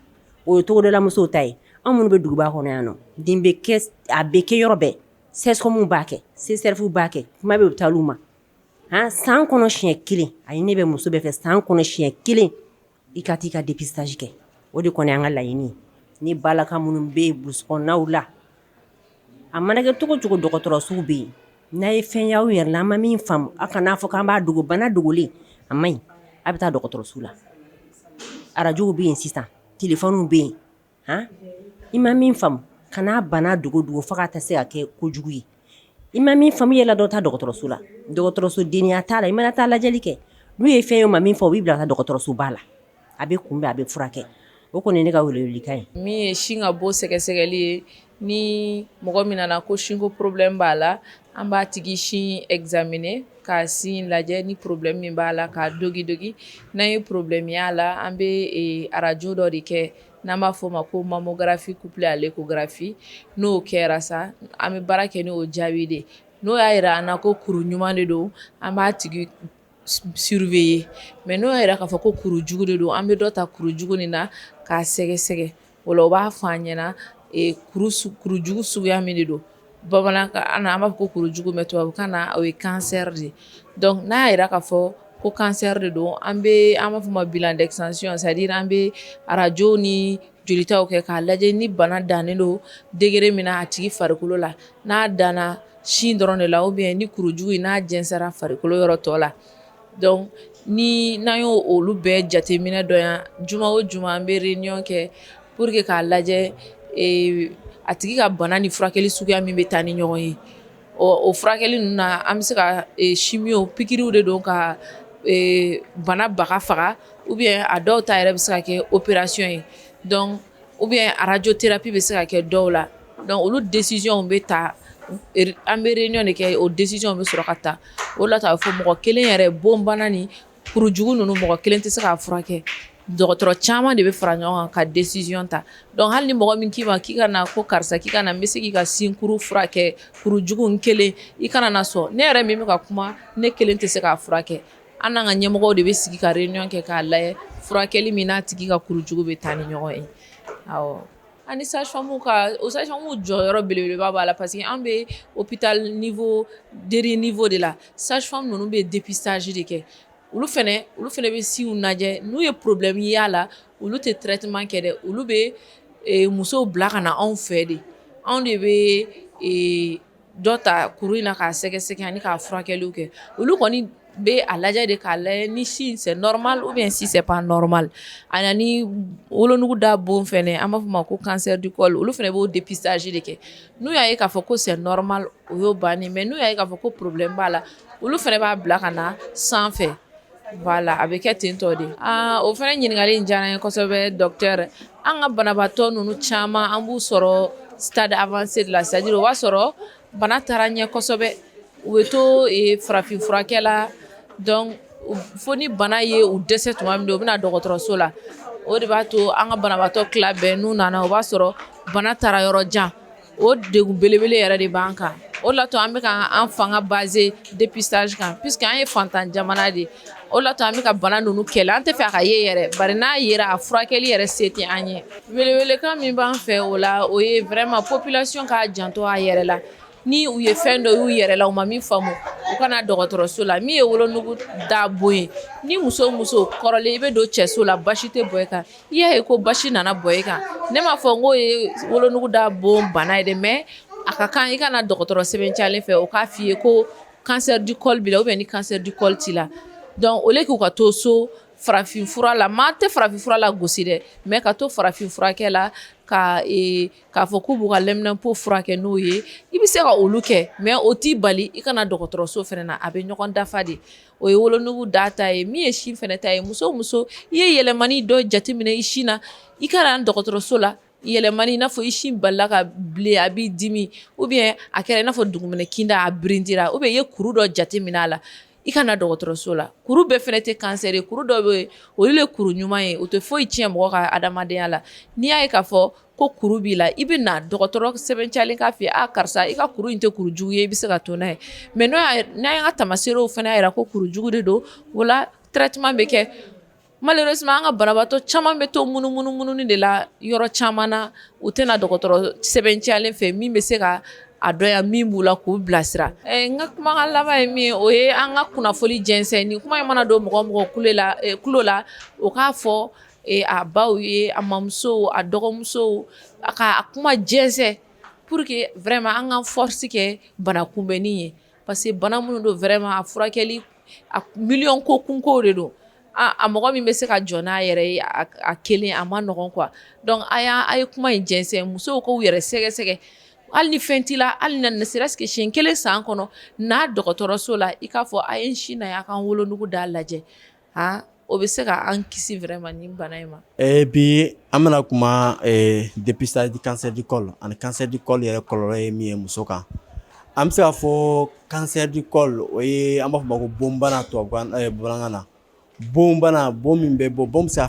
o ye togodalamusow ta ye an minnu bɛ duguba kɔnɔ yan nɔ den bɛ kɛ a bɛ kɛ yɔrɔ bɛɛ CSCOM b'a kɛ CSRF b'a kɛ kuma bɛ u bɛ taa olu ma san kɔnɔ siɲɛ kelen ayi ne bɛ muso bɛɛ fɛ san kɔnɔ siɲɛ kelen i ka t'i ka dépistage kɛ o de kɔni an ka laɲini ni balaka minnu bɛ burusikɔnɔnaw la a mana kɛ cogo cogo dɔgɔtɔrɔsow bɛ yen n'a ye fɛn y'aw yɛrɛ la an ma min faamu a kana fɔ k'an b'a dogo bana dogolen a man ɲi a bɛ taa dɔgɔtɔrɔso la arajow bɛ yen sisan telefɔniw bɛ yen i ma min faamu kana bana dogo fo ka taa se ka kɛ kojugu ye i ma min faamu yɛlɛ dɔ ta dɔgɔtɔrɔso la dɔgɔtɔrɔso deniya t'a la i mana taa lajɛli kɛ n'u ye fɛn ye ma min fɔ u b'i bila ka taa dɔgɔtɔrɔsoba la a bɛ kunbɛn a bɛ furakɛ o kɔni ne ka welewelekan ye min ye sin ka bɔ sɛgɛsɛgɛli ye ni mɔgɔ min nana ko sinko problème b'a la an b'a tigi sin examiner k'a sin lajɛ ni problème min b'a la k'a dogi n'an ye problème y'a la an bɛ arajo dɔ de kɛ n'an b'a fɔ o ma ko mammographie couplée à l'échographie n'o kɛra sa an bɛ baara kɛ n'o jaabi de n'o y'a jira an na ko kuru ɲuman de don an b'a tigi surveiller mais n'o yɛrɛ k'a fɔ ko kuru jugu de don an bɛ dɔ ta kuru jugu nin na k'a sɛgɛsɛgɛ o la o b'a fɔ an ɲɛna kuru jugu suguya min de don bamanankan an b'a fɔ ko kuru jugu mais tubabukan na o ye cancer de donc n'a y'a jira k'a fɔ ko cancer de don an b'a fɔ o ma bilan d'extension c'est-à-dire an bɛ arajo ni jolitaw kɛ k'a lajɛ ni bana dannen don degré min na a tigi farikolo la n'a danna sin dɔrɔn de la ou bien ni kuru jugu in n'a jɛnsɛra farikolo yɔrɔ tɔ la donc n'an y'o olu bɛɛ jateminɛ dɔn yan juma o juma an bɛ réunion kɛ pour que k'a lajɛ a tigi ka bana ni furakɛli suguya min bɛ taa ni ɲɔgɔn ye o furakɛli ninnu na an bɛ se ka chimio pikiriw de don ka bana baga faga ou bien a dɔw ta yɛrɛ bɛ se ka kɛ opération ye donc ou bien radiothérapie bɛ se ka kɛ dɔw la donc olu décision bɛ ta an bɛ réunion de kɛ o décision bɛ sɔrɔ ka ta o la a bɛ fɔ mɔgɔ kelen yɛrɛ bon bana ni kuru jugu ninnu mɔgɔ kelen tɛ se k'a furakɛ dɔgɔtɔrɔ caman de bɛ fara ɲɔgɔn kan ka décision ta donc hali ni mɔgɔ min k'i ma k'i ka na ko karisa k'i ka na n bɛ se k'i ka sin kuru furakɛ kuru jugu n kelen i kana na sɔn ne yɛrɛ min bɛ ka kuma ne kelen tɛ se k'a furakɛ an n'an ka ɲɛmɔgɔw de bɛ sigi ka réunion kɛ k'a lajɛ furakɛli min n'a tigi ka kuru jugu bɛ taa ni ɲɔgɔn ye awɔ ani sage-femme o sage-femme jɔyɔrɔ belebeleba b'a la parce que an bɛ hôpital niveau dernier niveau de la sage-femme ninnu bɛ dépistage de kɛ olu fɛnɛ bɛ sinw lajɛ n'u ye problème y'a la olu tɛ traitement kɛ dɛ olu bɛ musow bila ka na anw fɛ de anw de bɛ dɔ ta kuru in na k'a sɛgɛsɛgɛ ani k'a furakɛliw kɛ olu kɔni bɛ a lajɛ de k'a lajɛ ni si c'est normal ou bien si c'est pas normal ani wolonugu da bon fɛnɛ an b'a fɔ o ma ko cancer du col olu fɛnɛ b'o dépistage de kɛ n'u y'a ye k'a fɔ ko c'est normal o y'o bannen mais n'u y'a ye k'a fɔ ko problème b'a la olu fɛnɛ b'a bila ka na sanfɛ voilà a bɛ kɛ ten tɔ de o fɛnɛ ɲininkali in diyara n ye kosɛbɛ docteur an ka banabaatɔ ninnu caman an b'u sɔrɔ stade avancé de la c'est-à-dire o b'a sɔrɔ bana taara ɲɛ kosɛbɛ u bɛ to farafin furakɛ la donc fo ni bana ye u dɛsɛ tuma min u bɛna dɔgɔtɔrɔso la o de b'a to an ka banabaatɔ tila bɛɛ n'u nana o b'a sɔrɔ bana taara yɔrɔ jan o degun belebele yɛrɛ de b'an kan o la to an bɛ ka an fanga basé dépistage kan puisque an ye fantan jamana de o la to an bɛ ka bana ninnu kɛlɛ an tɛ fɛ a ka ye yɛrɛ bari n'a yera a furakɛli yɛrɛ se tɛ an ye welewelekan min b'an fɛ o la o ye vraiment population k'a janto a yɛrɛ la ni u ye fɛn dɔ y'u yɛrɛ la u ma min faamu u kana dɔgɔtɔrɔso la min ye wolonugu da bon ye ni muso kɔrɔlen i bɛ don cɛso la basi tɛ bɔ i kan i y'a ye ko basi nana bɔ i kan ne m'a fɔ n k'o ye wolonugu da bon bana ye dɛ mais a ka kan i kana dɔgɔtɔrɔ sɛbɛntiyalen fɛ o k'a f'i ye ko cancer du col b'i la ou bien ni cancer du col t'i la donc au lieu k'u ka to so farafin fura la maa tɛ farafin fura la gosi dɛ mais ka to farafin furakɛ la k'a fɔ k'u b'u ka lɛminɛnpo furakɛ n'o ye i bɛ se ka olu kɛ mais o t'i bali i kana dɔgɔtɔrɔso fɛnɛ na a bɛ ɲɔgɔn dafa de o ye wolonugu da ta ye min ye sin fɛnɛ ta ye muso i ye yɛlɛmani dɔ jateminɛ i sin na i kana dɔgɔtɔrɔso la yɛlɛmani i n'a fɔ i sin balila ka bilen a b'i dimi ou bien a kɛra i n'a fɔ dugumɛnɛ kinda a birintira ou bien i ye kuru dɔ jateminɛ a la i kana dɔgɔtɔrɔso la kuru bɛɛ fɛnɛ tɛ cancer ye kuru dɔ bɛ yen olu ye kuru ɲuman ye o tɛ foyi tiɲɛ mɔgɔ ka adamadenya la n'i y'a ye k'a fɔ ko kuru b'i la i bɛ na dɔgɔtɔrɔ sɛbɛntiyalen k'a fɔ ye karisa i ka kuru in tɛ kuru jugu ye i bɛ se ka to n'a ye mais n'a ye ka tamaseerew fɛnɛ yira ko kuru jugu de don o la traitement bɛ kɛ malheureusement an ka banabaatɔ caman bɛ to munumunu de la yɔrɔ caman na u tɛna dɔgɔtɔrɔ sɛbɛntiyalen fɛ min bɛ se ka a dɔn ya min b'u la k'u bilasira n ka kumakan laban ye min ye o ye an ka kunnafoni jɛnsɛn ni kuma in mana don mɔgɔ kulo la o k'a fɔ a baw ye a mamusow a dɔgɔmusow a kuma jɛnsɛ pour que vraiment an ka force kɛ bana kunbɛnni ye parce que bana minnu don vraiment a furakɛli a miliyɔn ko kunkow de don a mɔgɔ min bɛ se ka jɔ n'a yɛrɛ ye a kelen a ma nɔgɔn quoi donc a ye kuma in jɛnsɛn musow k'u yɛrɛ sɛgɛsɛgɛ hali ni fɛn t'i la hali na serait-ce que siɲɛ kelen san kɔnɔ n'a dɔgɔtɔrɔso la i k'a fɔ a ye n sin na y'a kan wolonugu da lajɛ o bɛ se ka an kisi vraiment ni bana in ma. Bi an bɛna kuma dépistage du cancer du col ani cancer du col yɛrɛ kɔlɔlɔ ye min ye muso kan. An bɛ se k'a fɔ cancer du col o ye an b'a fɔ ma ko bonbana tubabukan bamanankan na. Bonbana bon min bɛ bɔ bon bɛ se ka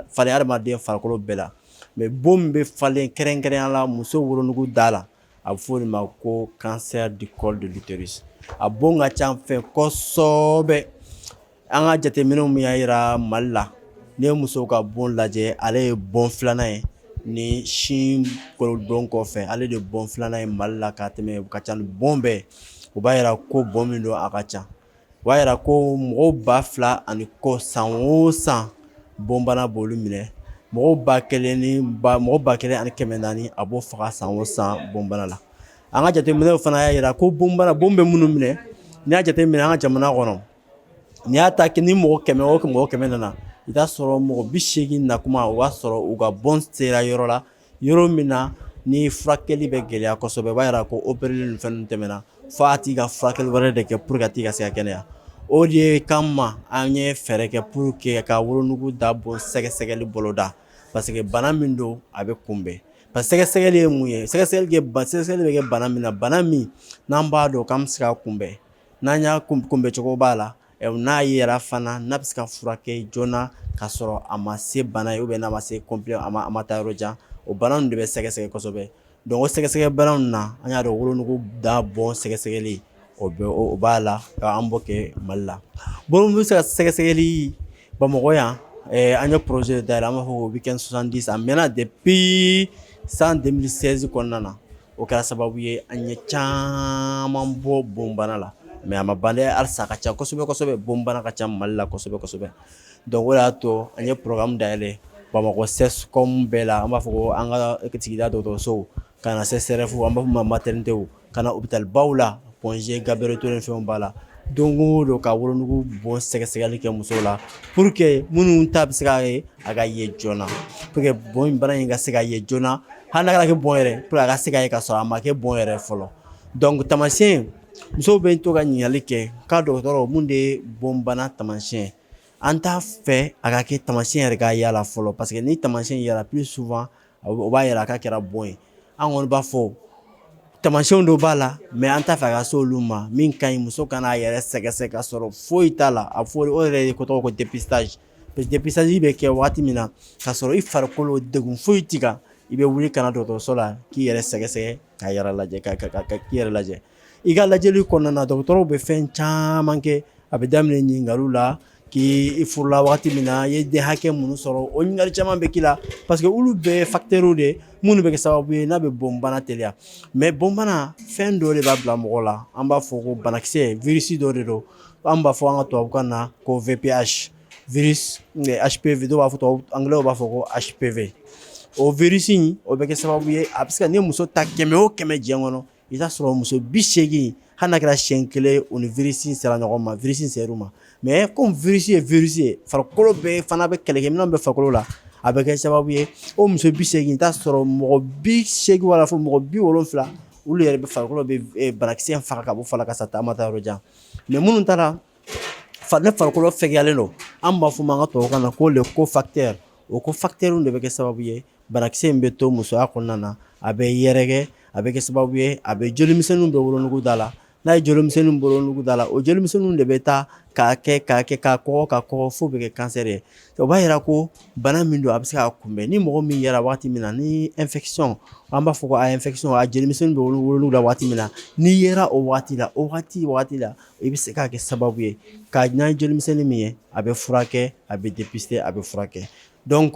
falen adamaden farikolo bɛɛ la mais bon min bɛ falen kɛrɛnkɛrɛnnenya la muso wolonugu da la a bɛ fɔ o de ma ko cancer du col de l'utérus. A bon ka ca fɛ kosɛbɛ. An ka jateminɛw min y'a yira Mali la ni ye muso ka bon lajɛ ale ye bon filanan ye ni sin kolodon kɔfɛ ale de bon filanan ye Mali la ka tɛmɛ ka ca ni bon bɛɛ o b'a yira ko bon min don a ka ca o b'a yira ko mɔgɔw 2000 ani kɔ san o san bon bana b'olu minɛ mɔgɔw 1000 ani 400 a b'o faga san o san bon bana la an ka jateminɛw fana y'a yira ko bon bɛ minnu minɛ n'i y'a jateminɛ an ka jamana kɔnɔ n'i y'a ta ni mɔgɔ 100 nana i t'a sɔrɔ mɔgɔ 80 na kuma o b'a sɔrɔ u ka bon sera yɔrɔ la yɔrɔ min na ni furakɛli bɛ gɛlɛya kosɛbɛ o b'a yira ko opéreli ni fɛn tɛmɛna fo a t'i ka furakɛli wɛrɛ de kɛ pour que a t'i ka se ka kɛnɛya o de kama an ye fɛɛrɛ kɛ pour que ka wolonugu da bon sɛgɛsɛgɛli boloda parce que bana min don a bɛ kunbɛn parce que sɛgɛsɛgɛli ye mun ye sɛgɛsɛgɛli bɛ kɛ bana min na bana min n'an b'a dɔn k'an bɛ se ka kunbɛn n'an y'a kunbɛn cogo b'a la n'a yera fana n'a bɛ se ka furakɛ joona ka sɔrɔ a ma se bana ye ou bien n'a ma se complet a ma taa yɔrɔ jan o bana ninnu de bɛ sɛgɛsɛgɛ kosɛbɛ donc o sɛgɛsɛgɛ bana ninnu na an y'a dɔn wolonugu da bon sɛgɛsɛgɛli o b'a la an b'o kɛ Mali la bon bɛ se ka sɛgɛsɛgɛli Bamakɔ yan an ye projet dayɛlɛ an b'a fɔ ko weekend 70 a mɛnna depuis san 2016 kɔnɔna na o kɛra sababu ye an ye caman bɔ bon bana la mais a ma ban dɛ halisa a ka ca kosɛbɛ bon bana ka ca Mali la kosɛbɛ donc o de y'a to an ye programme dayɛlɛ Bamakɔ CESCOM bɛɛ la an b'a fɔ ko an ka sigida dɔgɔtɔrɔsow ka na CSRF an b'a fɔ ma maternité ka na hôpital baw la Ponge Gabriel Touré ni fɛnw b'a la don o don ka wolonugu bon sɛgɛsɛgɛli kɛ musow la pour que minnu ta bɛ se ka ye a ka ye joona pour que bon bana in ka se ka ye joona hali n'a kɛra kɛ bon yɛrɛ pour que a ka se ka ye ka sɔrɔ a ma kɛ bon yɛrɛ fɔlɔ donc taamasiyɛn musow bɛ to ka ɲininkali kɛ k'a dɔgɔtɔrɔ mun de ye bon bana taamasiyɛn an t'a fɛ a ka kɛ taamasiyɛn yɛrɛ ka y'a la fɔlɔ parce que ni taamasiyɛn yɛrɛ plus souvent o b'a yira a ka kɛra bon ye an kɔni b'a fɔ taamasiyɛnw dɔ b'a la mais an t'a fɛ a ka se olu ma min ka ɲi muso kana a yɛrɛ sɛgɛsɛgɛ ka sɔrɔ foyi t'a la a fɔ o yɛrɛ de ko tɔgɔ ko dépistage parce que dépistage bɛ kɛ waati min na ka sɔrɔ i farikolo degun foyi t'i kan i bɛ wuli ka na dɔgɔtɔrɔso la k'i yɛrɛ sɛgɛsɛgɛ k'a yɛrɛ lajɛ k'i yɛrɛ lajɛ i ka lajɛli kɔnɔna na dɔgɔtɔrɔw bɛ fɛn caman kɛ a bɛ daminɛ ɲininkaliw la k'i furula wagati min na i ye den hakɛ minnu sɔrɔ o ɲininkali caman bɛ k'i la parce que olu bɛɛ ye facteurs de minnu bɛ kɛ sababu ye n'a bɛ bon bana teliya mais bon bana fɛn dɔ de b'a bila mɔgɔ la an b'a fɔ ko banakisɛ virus dɔ de don an b'a fɔ an ka tubabukan na ko VPH virus HPV dɔw b'a fɔ angilɛw b'a fɔ ko HPV o virus in o bɛ kɛ sababu ye a bɛ se ka ni muso ta 100 o 100 diɲɛ kɔnɔ i t'a sɔrɔ muso 80 hali n'a kɛra siɲɛ kelen o ni virus in sera ɲɔgɔn ma virus in ser'u ma mais comme virus ye farikolo bɛɛ fana bɛ kɛlɛkɛminɛnw bɛ farikolo la a bɛ kɛ sababu ye o muso 80 i t'a sɔrɔ mɔgɔ 80 wala fɔ mɔgɔ 70 olu yɛrɛ bɛ farikolo bɛ banakisɛ in faga ka bɔ fala ka sa taama taa yɔrɔ jan mais minnu taara ne farikolo fɛgɛyalen don an b'a fɔ an ka tubabukan na ko le cofacteur o cofacteur de bɛ kɛ sababu ye banakisɛ in bɛ to musoya kɔnɔna na a bɛ yɛrɛkɛ a bɛ kɛ sababu ye a bɛ jolimisɛnninw bɛ wolonugu da la n'a ye jolimisɛnninw bɔ wolonugu da la o jolimisɛnninw de bɛ taa k'a kɔgɔ fo bɛ kɛ cancer ye o b'a yira ko bana min don a bɛ se ka kunbɛn ni mɔgɔ min yera waati min na ni infection an b'a fɔ ko a infection a jolimisɛnninw bɛ wolonugu la waati min na n'i yera o waati la i bɛ se ka kɛ sababu ye ka n'a ye jolimisɛnnin min ye a bɛ furakɛ a bɛ dépister a bɛ furakɛ donc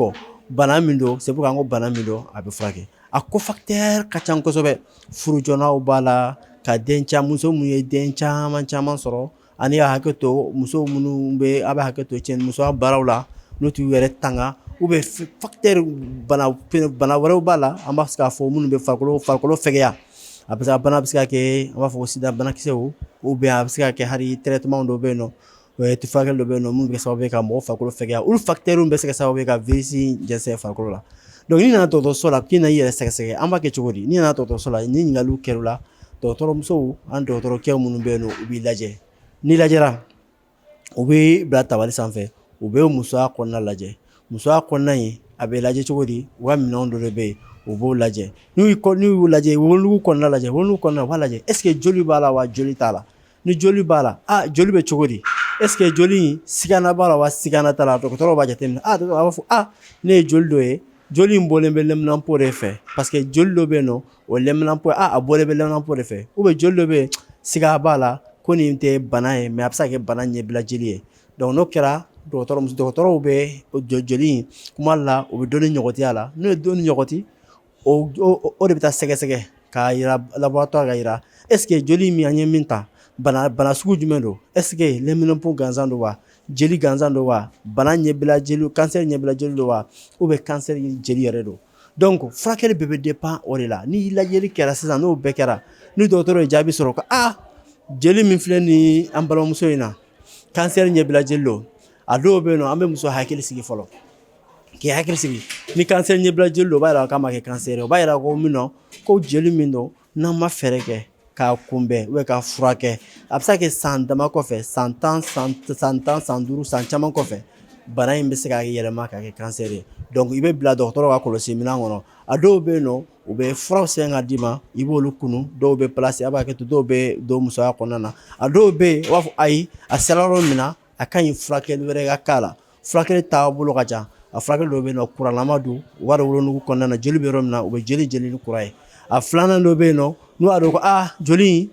bana min don c'est pourquoi an ko bana min don a bɛ furakɛ a cofacteur ka ca kosɛbɛ furu joonnaw b'a la ka den caman muso minnu ye den caman sɔrɔ ani a hakɛ to muso minnu bɛ a bɛ hakɛ to cɛ musoya baaraw la n'u t'u yɛrɛ tanga ou bien facteur bana wɛrɛw b'a la an b'a se k'a fɔ minnu bɛ farikolo fɛgɛya a bɛ se ka bana bɛ se ka kɛ an b'a fɔ ko sida banakisɛw ou bien a bɛ se ka kɛ hali traitement dɔ bɛ yen nɔ furakɛli dɔ bɛ yen nɔ minnu bɛ kɛ sababu ye ka mɔgɔ farikolo fɛgɛya olu facteur bɛ se ka sababu ye ka virus jɛnsɛn farikolo la donc n'i nana dɔgɔtɔrɔso la k'i na i yɛrɛ sɛgɛsɛgɛ an b'a kɛ cogo di n'i nana dɔgɔtɔrɔso la ni ɲininkaliw kɛr'u la dɔgɔtɔrɔmusow an dɔgɔtɔrɔkɛ minnu bɛ yen nɔ u b'i lajɛ n'i lajɛra u bɛ bila tabali sanfɛ u bɛ musoya kɔnɔna lajɛ musoya kɔnɔna in a bɛ lajɛ cogo di u ka minɛnw dɔ de bɛ yen u b'o lajɛ n'u y'u lajɛ wolonugu kɔnɔna lajɛ wolonugu kɔnɔna u b'a lajɛ est ce que joli b'a la wa joli t'a la ni joli b'a la joli bɛ cogo di est ce que joli in sigana b'a la wa sigana t'a la dɔgɔtɔrɔw b'a jateminɛ dɔgɔtɔrɔ b'a fɔ ne ye joli dɔ ye joli in bɔlen bɛ lɛminanpo de fɛ parce que joli dɔ bɛ yen nɔ o lɛminanpo a bɔlen bɛ lɛminanpo de fɛ ou bien joli dɔ bɛ yen siga b'a la ko nin tɛ bana ye mais a bɛ se ka kɛ bana ɲɛbila jeli ye donc n'o kɛra dɔgɔtɔrɔw bɛ joli in kuma la u bɛ dɔnni ɲɔgɔti a la n'o ye dɔnni ɲɔgɔti o de bɛ taa sɛgɛsɛgɛ k'a yira laboratoire ka yira est ce que joli min an ye min ta bana sugu jumɛn don est ce que lɛminanpo gansan don wa jeli gansan don wa bana ɲɛbila jeli cancer ɲɛbila jeli don wa ou bien cancer jeli yɛrɛ don donc furakɛli bɛɛ bɛ dépend o de la ni lajɛli kɛra sisan n'o bɛɛ kɛra ni dɔgɔtɔrɔ ye jaabi sɔrɔ ko jeli min filɛ nin an balimamuso in na cancer ɲɛbila jeli don a dɔw bɛ yen nɔ an bɛ muso hakili sigi fɔlɔ k'i hakili sigi ni cancer ɲɛbila jeli don o b'a yira k'a ma kɛ cancer ye o b'a yira ko min nɔ ko jeli min don n'an ma fɛɛrɛ kɛ k'a kunbɛn ou bien k'a furakɛ a bɛ se ka kɛ san dama kɔfɛ san 10 san 5 san caman kɔfɛ bana in bɛ se ka yɛlɛma ka kɛ cancer ye donc i bɛ bila dɔgɔtɔrɔ ka kɔlɔsi minɛn kɔnɔ a dɔw bɛ yen nɔ u bɛ furaw sɛbɛn ka d'i ma i b'olu kunu dɔw bɛ place a b'a kɛ to dɔw bɛ don musoya kɔnɔna na a dɔw bɛ yen u b'a fɔ ayi a sera yɔrɔ min na a ka ɲi furakɛli wɛrɛ ka k'a la furakɛli taabolo ka ca a furakɛli dɔw bɛ yen nɔ kuranlama don u b'a dɔn wolonugu kɔnɔna na joli bɛ yɔrɔ min na u bɛ jeli ni kura ye a filanan dɔ bɛ yen nɔ n'u y'a dɔn ko joli in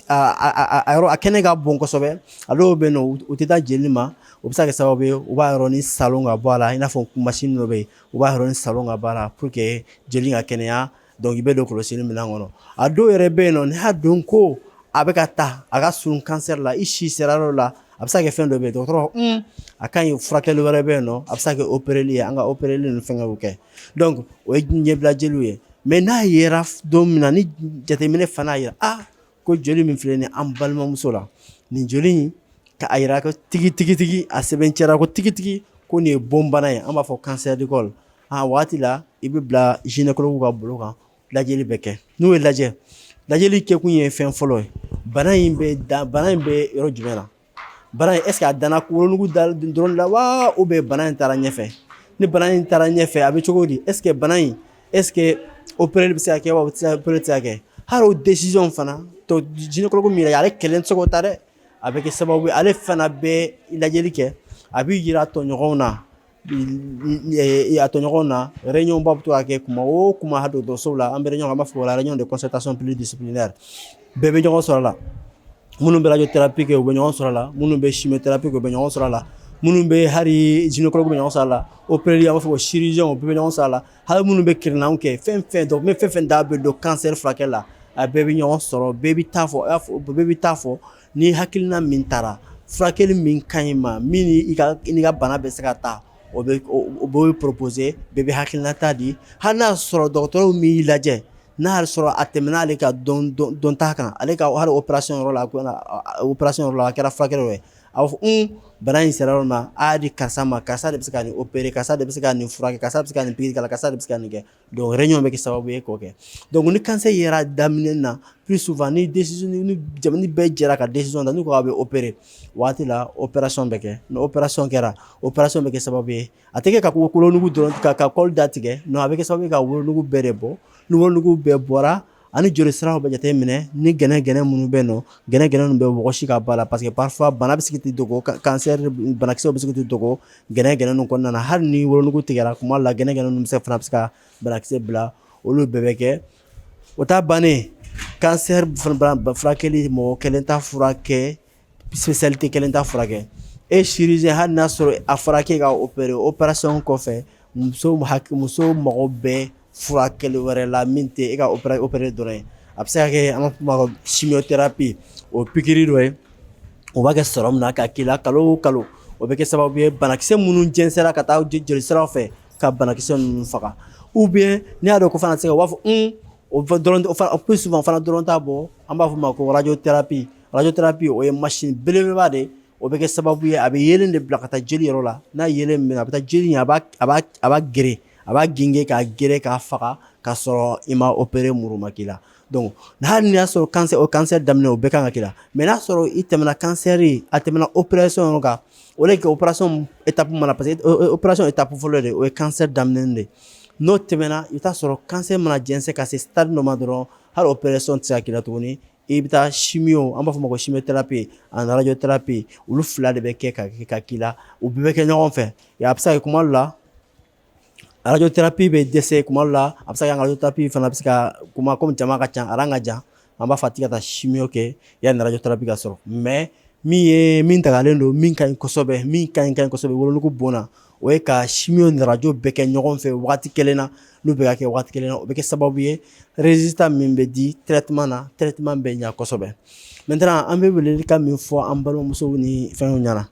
a kɛnɛ ka bon kosɛbɛ a dɔw bɛ yen nɔ u tɛ taa jeli ma o bɛ se ka kɛ sababu ye u b'a yɔrɔ ni salon ka bɔ a la i n'a fɔ machine dɔ bɛ yen u b'a yɔrɔ ni salon ka bɔ a la pour que jeli ka kɛnɛya donc i bɛ don kɔlɔsili minɛn kɔnɔ a dɔw yɛrɛ bɛ yen nɔ n'i y'a dɔn ko a bɛ ka taa a ka surun cancer la i si sera yɔrɔ la a bɛ se ka kɛ fɛn dɔ bɛ yen dɔgɔtɔrɔ a ka ɲi furakɛli wɛrɛ bɛ yen nɔ a bɛ se ka kɛ opéreli ye an ka opéreli ni fɛngɛw kɛ donc o ye ɲɛbila jeliw ye mais n'a yera don min na ni jateminɛ fana y'a yira ko joli min filɛ nin an balimamuso la nin joli in ka a yira ko tigi a sɛbɛncɛra ko tigi ko nin ye bon bana ye an b'a fɔ cancer du col waati la i bɛ bila gynécologue ka bolo kan lajɛli bɛ kɛ n'u ye lajɛli kɛkun ye fɛn fɔlɔ ye bana in bɛ yɔrɔ jumɛn na bana in est ce que a danna wolonugu dɔrɔn la wa ou bien bana in taara ɲɛfɛ ni bana in taara ɲɛfɛ a bɛ cogo di est ce que bana in est ce que opéreli bɛ se ka kɛ wa opéreli tɛ se ka kɛ hali o décision fana gynécologue min yɛrɛ ale kelen tɛ se k'o ta dɛ a bɛ kɛ sababu ye ale fana bɛ lajɛli kɛ a bɛ yira a tɔɲɔgɔnw na réunion ba bɛ to ka kɛ kuma o kuma hali dɔgɔtɔrɔsow la an bɛ réunion an b'a fɔ la réunion de concertation pluridisciplinaire bɛɛ bɛ ɲɔgɔn sɔrɔ a la minnu bɛ radiothérapie kɛ u bɛ ɲɔgɔn sɔrɔ a la minnu bɛ chimiothérapie kɛ u bɛ ɲɔgɔn sɔrɔ a la minnu bɛ hali gynécologue bɛ ɲɔgɔn sɔrɔ a la opéreli an b'a fɔ ko chirurgien u bɛɛ bɛ ɲɔgɔn sɔrɔ a la hali minnu bɛ kirinaw kɛ fɛn da bɛ don cancer furakɛli la a bɛɛ bɛ ɲɔgɔn sɔrɔ bɛɛ bɛ taa fɔ ni hakilina min taara furakɛli min ka ɲi ma min ni ka bana bɛ se ka taa o bɛ proposer bɛɛ bɛ hakilinata di hali n'a sɔrɔ dɔgɔtɔrɔw m'i lajɛ n'a y'a sɔrɔ a tɛmɛna ale ka dɔnta kan ale ka hali opération yɔrɔ la a kɛra furakɛli ye a b'a fɔ bana in sera yɔrɔ ma a y'a di karisa ma karisa de bɛ se ka nin opérer karisa de bɛ se ka nin furakɛ karisa bɛ se ka nin pikiri k'a la karisa de bɛ se ka nin kɛ donc réunion bɛ kɛ sababu ye k'o kɛ donc ni cancer yera daminɛ na plus souvent ni jamana bɛɛ jɛra ka décision ta n'u ko a bɛ opérer waati la opération bɛ kɛ ni opération kɛra opération bɛ kɛ sababu ye a tɛ kɛ ka wolonugu dɔrɔn ka kɔli da tigɛ non a bɛ kɛ sababu ye ka wolonugu bɛɛ de bɔ ni wolonugu bɛɛ bɔra ani joli siraw bɛ jateminɛ ni gɛnɛgɛnɛ minnu bɛ yen nɔ gɛnɛgɛnɛ ninnu bɛ wɔsi ka bɔ a la parce que parfois bana bɛ se k'i dogo cancer banakisɛw bɛ se k'i dogo gɛnɛgɛnɛ ninnu kɔnɔna na hali ni wolonugu tigɛra kuma la gɛnɛgɛnɛ ninnu fana bɛ se ka banakisɛ bila olu bɛɛ bɛ kɛ o ta bannen cancer furakɛli mɔgɔ kelen t'a furakɛ spécialité kelen t'a furakɛ chirurgien hali n'a sɔrɔ a fɔra k'e ka opérer opération kɔfɛ muso mago bɛɛ furakɛli wɛrɛ la min tɛ e ka opérer dɔrɔn ye a bɛ se ka kɛ an b'a fɔ ma chimiothérapie o pikiri dɔ ye o b'a kɛ sérum na k'a k'i la kalo o kalo o bɛ kɛ sababu ye banakisɛ minnu jɛnsɛra ka taa joli siraw fɛ ka banakisɛ ninnu faga ou bien n'i y'a dɔn ko fana tɛ se ka u b'a fɔ o dɔrɔn o fana plus souvent fana dɔrɔn t'a bɔ an b'a fɔ o ma ko radiothérapie o ye machine belebeleba de o bɛ kɛ sababu ye a bɛ yelen de bila ka taa jeli yɔrɔ la n'a yelen minɛ a bɛ taa jeli in a b'a gere a b'a genge k'a gere k'a faga k'a sɔrɔ i ma opérer muru ma k'i la donc hali n'i y'a sɔrɔ o cancer daminɛ o bɛɛ kan ka k'i la mais n'a sɔrɔ i tɛmɛna cancer a tɛmɛna opération yɔrɔ kan o de kɛ opération étape mana parce que opération étape fɔlɔ de o ye cancer daminɛ de n'o tɛmɛna i bɛ taa sɔrɔ cancer mana jɛnsɛn ka se stade dɔ ma dɔrɔn hali opération tɛ se ka k'i la tuguni i bɛ taa chimio an b'a fɔ o ma ko chimiothérapie ani radiothérapie olu fila de bɛ kɛ ka k'i la u bɛɛ bɛ kɛ ɲɔgɔn fɛ a bɛ se ka kɛ kuma dɔ la radiothérapie bɛ dɛsɛ kuma dɔ la a bɛ se ka kɛ radiothérapie fana bɛ se ka kuma komi jama ka ca ka jan an b'a fɔ a tigi ka taa chimio kɛ yanni radiothérapie ka sɔrɔ mais min dagalen don min ka ɲi kosɛbɛ wolonugu bon na o ye ka chimio ni radio bɛɛ kɛ ɲɔgɔn fɛ wagati kelen na n'u bɛ ka kɛ wagati kelen na o bɛ kɛ sababu ye résultat min bɛ di traitement bɛ ɲa kosɛbɛ maintenant an bɛ weleli kan min fɔ an balimamusow ni fɛnw ɲɛna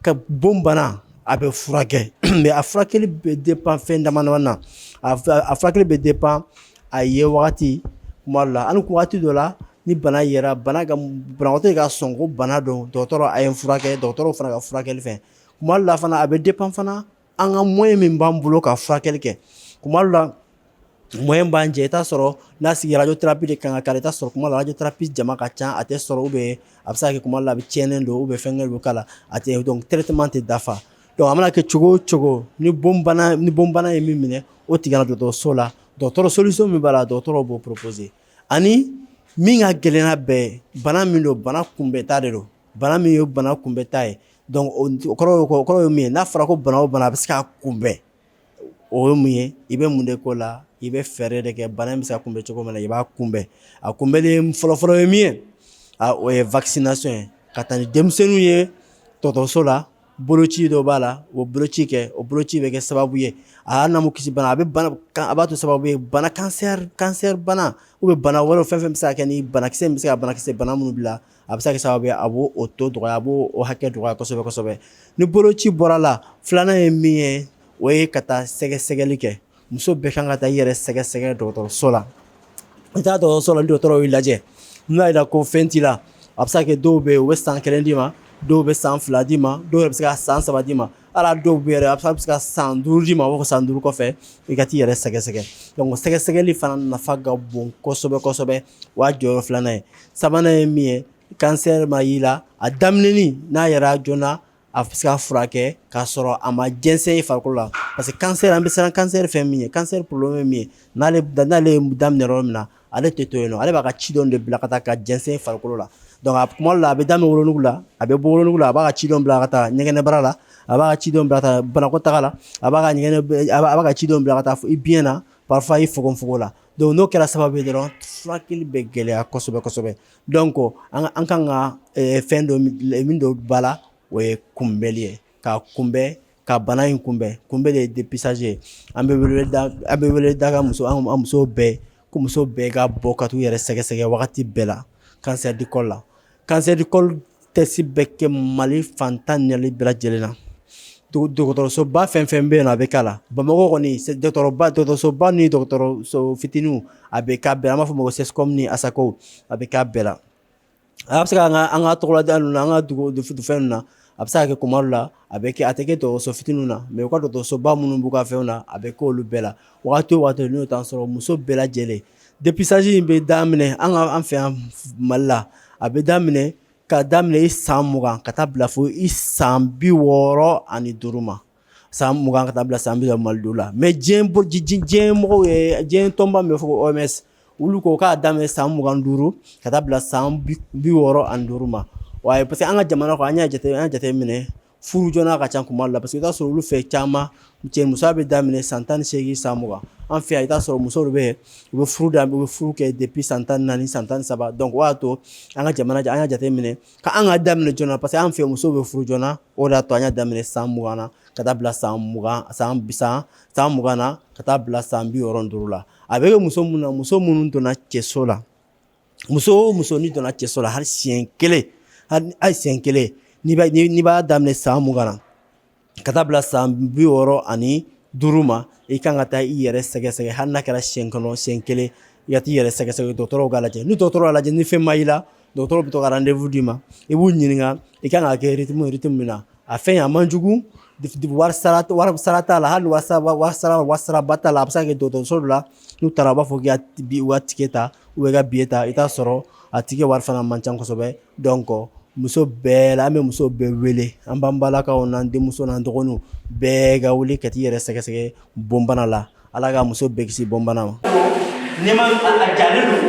ka bon bana a bɛ furakɛ mais a furakɛli bɛ dépend fɛn dama na a furakɛli bɛ dépend a ye wagati kuma dɔ la hali wagati dɔ la ni bana yera banabagatɔ ka sɔn ko bana don dɔgɔtɔrɔ a ye n furakɛ dɔgɔtɔrɔw fana ka furakɛli fɛ kuma dɔ la fana a bɛ dépend fana an ka moyen min b'an bolo ka furakɛli kɛ kuma dɔ la moyen b'an jɛ i t'a sɔrɔ n'a sigi radiothérapie de kan ka k'a la i t'a sɔrɔ kuma dɔ la radiothérapie jama ka ca a tɛ sɔrɔ ou bien a bɛ se ka kɛ kuma dɔ la a bɛ tiɲɛnen don ou bien fɛnkɛ bɛ k'a la a tɛ donc traitement tɛ dafa donc a mana kɛ cogo o cogo ni bon bana ye min minɛ o tigɛra dɔgɔtɔrɔso la dɔgɔtɔrɔ solution min b'a la dɔgɔtɔrɔw b'o proposer ani min ka gɛlɛn n'a bɛɛ ye bana min don bana kunbɛta de don bana min ye bana kunbɛta ye donc o kɔrɔ ye min ye n'a fɔra ko bana o bana a bɛ se k'a kunbɛn o ye mun ye i bɛ mun de k'o la i bɛ fɛɛrɛ de kɛ bana in bɛ se ka kunbɛn cogo min na i b'a kunbɛn a kunbɛnlen fɔlɔfɔlɔ ye min ye o ye vaccination ye ka taa ni denmisɛnninw ye dɔgɔtɔrɔso la boloci dɔ b'a la o boloci kɛ o boloci bɛ kɛ sababu ye a n'a m'u kisi bana a b'a to sababu ye bana cancer bana ou bien bana wɛrɛw fɛn bɛ se ka kɛ ni banakisɛ min bɛ se ka bana minnu bila a bɛ se ka kɛ sababu ye a b'o tɔ dɔgɔya a b'o hakɛ dɔgɔya kosɛbɛ ni boloci bɔra la filanan ye min ye o ye ka taa sɛgɛsɛgɛli kɛ muso bɛɛ kan ka taa i yɛrɛ sɛgɛsɛgɛ dɔgɔtɔrɔso la i taa dɔgɔtɔrɔso la ni dɔgɔtɔrɔ y'i lajɛ n'a yira ko fɛn t'i la a bɛ se ka kɛ dɔw bɛ yen u bɛ san 1 d'i ma dɔw bɛ san 2 d'i ma dɔw yɛrɛ bɛ se ka san 3 d'i ma ala dɔw bɛ yɛrɛ a bɛ se ka san 5 d'i ma o san 5 kɔfɛ i ka t'i yɛrɛ sɛgɛsɛgɛ donc sɛgɛsɛgɛli fana nafa ka bon kosɛbɛ o y'a jɔyɔrɔ filanan ye sabanan ye min ye cancer ma y'i la a daminɛni n'a yɛrɛ joona a bɛ se ka furakɛ k'a sɔrɔ a ma jɛnsɛn i farikolo la parce que cancer an bɛ siran cancer fɛn min ye cancer problème ye min ye n'ale ye daminɛ yɔrɔ min na ale tɛ to yen nɔ ale b'a ka ci dɔn de bila ka taa ka jɛnsɛn i farikolo la donc a kuma dɔ la a bɛ daminɛ wolonugu la a bɛ bɔ wolonugu la a b'a ka ci dɔn bila ka taa ɲɛgɛnɛbara la a b'a ka ci dɔn bila ka taa banakɔtaga la a b'a ka ci dɔn bila ka taa i biyɛn na parfois i fogofogo la donc n'o kɛra sababu ye dɔrɔn furakɛli bɛ gɛlɛya kosɛbɛ donc an kan ka fɛn dɔ min dɔ b'a la o ye kunbɛnli ye k'a kunbɛn ka bana in kunbɛn de ye dépistage ye an bɛ wele da an musow bɛɛ ko muso bɛɛ ka bɔ ka t'u yɛrɛ sɛgɛsɛgɛ wagati bɛɛ la cancer du col la cancer du col test bɛ kɛ Mali fantan ni bɛɛ lajɛlen na dɔgɔtɔrɔsoba fɛn bɛ yen nɔ a bɛ k'a la Bamakɔ kɔni dɔgɔtɔrɔsoba ni dɔgɔtɔrɔso fitininw a bɛ k'a bɛɛ la an b'a fɔ o ma ko CSCOM ni ASACO a bɛ k'a bɛɛ la a bɛ se ka an ka tɔgɔladiya ninnu na an ka dugu fɛn ninnu na a bɛ se ka kɛ kuma dɔ la a tɛ kɛ dɔgɔtɔrɔso fitininw na mais u ka dɔgɔtɔrɔsoba minnu b'u ka fɛnw na a bɛ k'olu bɛɛ la wagati o wagati n'o t'an sɔrɔ muso bɛɛ lajɛlen dépistage in bɛ daminɛ an fɛ yan Mali la a bɛ daminɛ i san 20 ka taa bila fo i san 65 ma san 20 ka taa bila san 65 Malidenw la mais diɲɛ mɔgɔw ye diɲɛ tɔnba min bɛ fɔ ko OMS olu ko k'a daminɛ san 25 ka taa bila san 65 ma waaye parce que an ka jamana kɔnɔ an y'a jateminɛ furu joona ka ca kuma la parce que i t'a sɔrɔ olu fɛ caman cɛmusoya bɛ daminɛ san 18 san 20 an fɛ yan i t'a sɔrɔ musow bɛ yen u bɛ furu kɛ depuis san 14 san 13 donc o y'a to an ka jamana an y'a jateminɛ k'an ka daminɛ joona parce que an fɛ musow bɛ furu joona o de y'a to an y'a daminɛ san 20 na ka taa bila san 20 na ka taa bila san 65 la a bɛ kɛ muso minnu donna cɛso la muso o muso ni donna cɛso la hali siɲɛ kelen n'i b'a daminɛ san 20 na ka taa bila san 65 ma i kan ka taa i yɛrɛ sɛgɛsɛgɛ hali n'a kɛra siɲɛ kɔnɔ siɲɛ kelen i ka t'i yɛrɛ sɛgɛsɛgɛ dɔgɔtɔrɔw k'a lajɛ ni dɔgɔtɔrɔw y'a lajɛ ni fɛn ma i la dɔgɔtɔrɔw bɛ to ka rendez-vous d'i ma i b'u ɲininka i kan ka kɛ rythme min na a fɛn a man jugu wari sara t'a la hali wasaraba t'a la a bɛ se ka kɛ dɔgɔtɔrɔso dɔ la n'u taara u b'a fɔ k'i ka tike ta i ka billet ta i t'a sɔrɔ a tike wari fana man ca kosɛbɛ donc muso bɛɛ la an bɛ muso bɛɛ wele an b'an balakaw n'an denmuso n'an dɔgɔninw bɛɛ ka wuli ka t'i yɛrɛ sɛgɛsɛgɛ bonbana la ala ka muso bɛɛ kisi bonbana ma. n'i ma a jalen don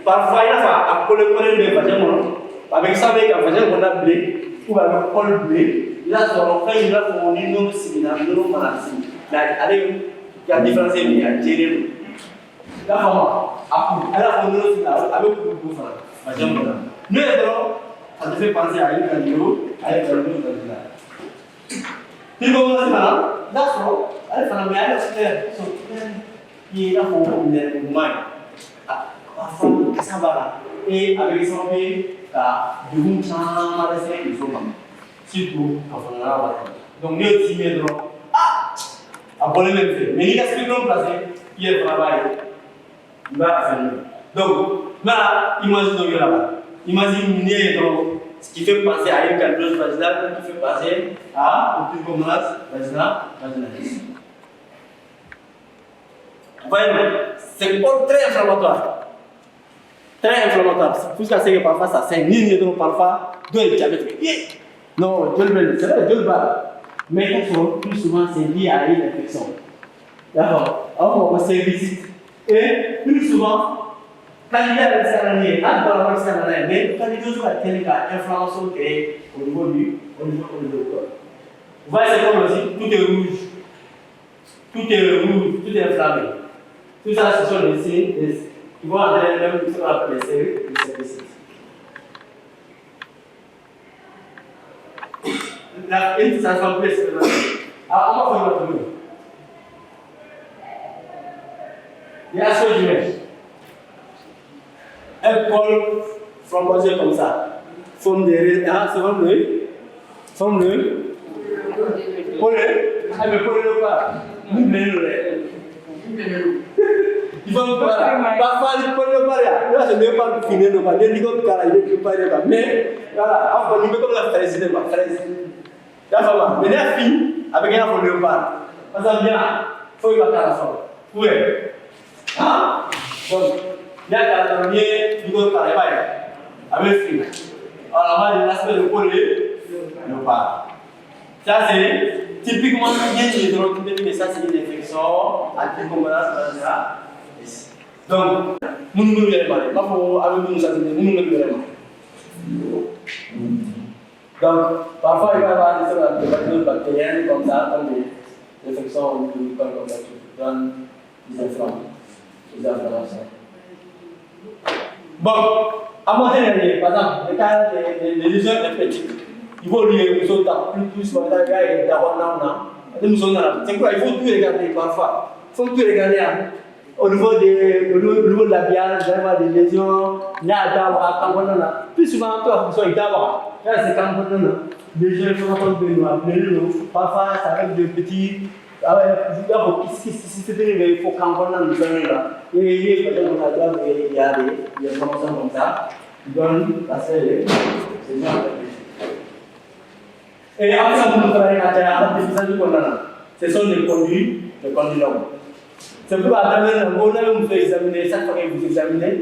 parfois i n'a fɔ a kole-kolen bɛ vagin kɔnɔ a bɛ kɛ sababu ye ka vagin kɔnɔna bilen ou bien a bɛ col bilen i b'a sɔrɔ fɛn in i b'a fɔ ni nɔnɔ sigira nɔnɔ mana sigi mais ale ka différence ye min ye a jɛlen don i y'a faamu a kuru ale y'a fɔ nɔnɔ sigira a bɛ kuru fana vagin kɔnɔ n'o ye dɔrɔn ça te fait penser à une vidéo avec un autre vagin. Puis comment ça va? D'accord, elle fait la meilleure faire son qui est là pour le mouvement. Ça va là. Et avec son pied, du coup, ça m'a laissé le souvent. Surtout quand on a la voiture. Donc, nous aussi, mais donc, à bon le même fait. Mais il y a ce qui est placé, qui est travail. Il va faire mieux. Donc, là, imagine donc là-bas. Imagine, ce qui fait passer à une calculose vaginale, qui fait passer à une pulmonasse vaginale. Voyez, c'est très inflammatoire. Très inflammatoire. Jusqu'à ce que parfois ça saigne, ni parfois, deux diabète. Non, Dieu le c'est vrai, Dieu le bat. Mais plus souvent, c'est lié à une infection. D'accord. Alors, on va se visite. Et plus souvent, quand il y a le salarié, mais quand il y a une inflammation créée au niveau du corps. Vous voyez, c'est comme aussi, tout est rouge. Tout est rouge, tout est inflammé. Tout ça, ce sont les signes, ils vont entrer même ce qu'on appelle les séries de services. La ça s'appelle alors, on va faire notre il y a ce que je mets. Un col framboisier comme ça. Forme de. Ah, c'est comme le. Forme le. Pole. Ah, mais pole le pas. Nous menons le. Il faut pas. Parfois, il faut le pas. Là, je ne vais pas finir le pas. Les ligots de caractère, je ne vais pas le pas. Mais, voilà, enfin, nous mettons la fraise, c'est pas fraise. D'accord, mais la fille, avec un peu de léopard, ça vient, il faut y aller à la forme. Où est? Hein? Donc, il y a qu'à la première, du coup, par les bails, avec fille. Alors, là, l'aspect de coller, léopard. Ça, c'est typiquement bien de l'autre, mais ça, c'est une infection, à qui comme ça, etc. Donc, nous ne pouvons pas aller. Pas pour avec nous, nous ne pouvons pas. Donc, parfois, il va y avoir des bactériennes comme ça, comme des infections du corps comme ça, qui donnent des inflammations. Bon, à mon dernier, par exemple, le cas des lésions herpétiques, il faut lui plus le gars est d'avoir c'est quoi, il faut tout regarder parfois. Il faut tout regarder au niveau de la labial, il va y avoir des lésions, il y a d'avoir, plus souvent, toi, il d'avoir. Là, c'est quand les gens sont parfois, ça arrive de petits. Il faut qu'on ait là. Et il y a des formations comme ça. Ils donnent la série. Et après, on peut travailler à ce sont des conduits longs. C'est pour on fait examiner, chaque fois que vous examinez,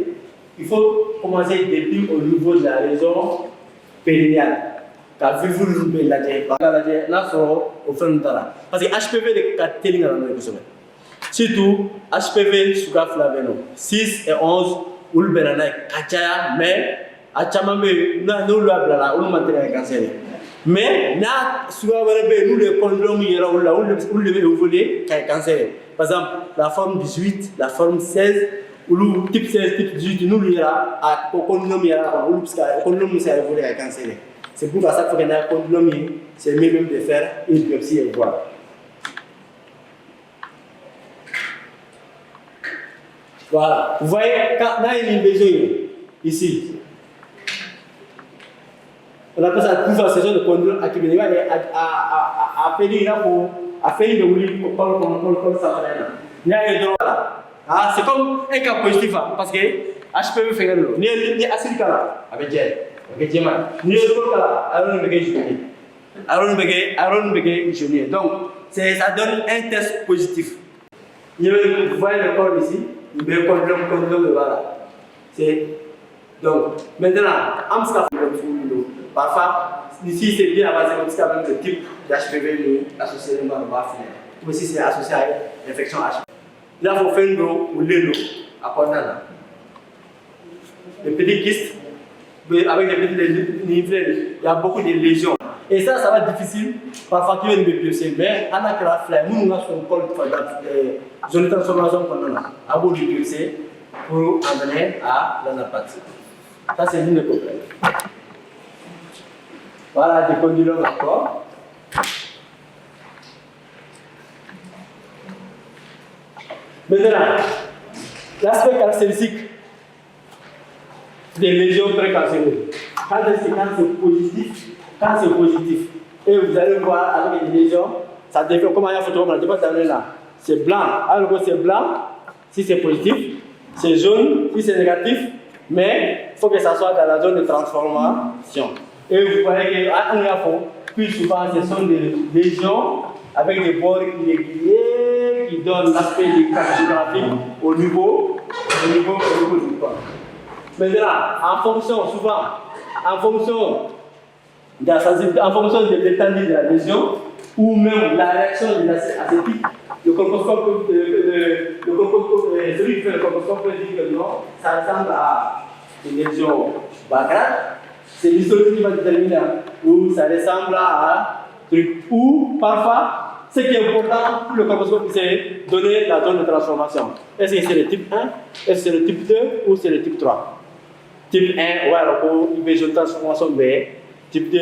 il faut commencer depuis au niveau de la raison périnnéale. Car vous le l'avez au fond de la parce que HPV de 4 télégrams dans le surtout HPV sous flaveno 6 et 11 ou le benana kachaya mais à chamambe nous le abla ou le matériel cancer mais na sous nous le condom ira ou le évoluer cancer par exemple la forme 18 la forme 16 ou le type 16 type 18 nous l'ira à condom ira ou le condom ça évoluer à cancer. C'est pour ça qu'il y a un condom, c'est mieux même de faire une biopsie et voir. Voilà. Vous voyez, quand il y a une besoin ici, on appelle ça une saison de condom à a fait il a fait de oui col central. Ah, c'est comme un cas positif parce que HPV fait le ni acide kala avec gel avec diamant ni le kala Aaron Begay Junior. Donc ça donne un test positif. Vous voyez le corps ici, il met le condom de là. C'est donc maintenant parfois ici c'est bien avancé comme ça avec le type d'HPV associé à l'embarras ou si c'est associé à l'infection HPV. Là, il faut faire l'eau ou l'eau à Pondana. Les petits kystes, avec les petits niveaux, il y a beaucoup de lésions. Et ça va être difficile parfois qu'il y ait une biopsie. Mais on a créé la flemme, nous avons son col de zone de transformation qu'on a à bout de biopsie pour amener à l'anapathie. Ça, c'est l'une des problèmes. Voilà, des condylomes encore. Maintenant, l'aspect caractéristique des lésions précancéreuses. Quand c'est positif, et vous allez voir avec les lésions, ça devient comme la photo, on ne peut pas là. C'est blanc, alors que c'est blanc si c'est positif, c'est jaune si c'est négatif, mais il faut que ça soit dans la zone de transformation. Et vous voyez qu'à un fond, plus souvent ce sont des lésions avec des bords irréguliers qui donnent l'aspect des cartes géographiques au niveau du corps. Maintenant, en fonction de l'étendue de la lésion ou même la réaction de l'acide acétique, le colposcope, celui qui fait le colposcope peut dire que non, ça ressemble à une lésion bagrade. C'est l'histologie qui va déterminer où ça ressemble à un truc. Ou parfois, ce qui est important pour le colposcope, c'est donner la zone de transformation. Est-ce que c'est le type 1, est-ce que c'est le type 2 ou c'est le type 3? Type 1, il y a une transformation B. Type 2,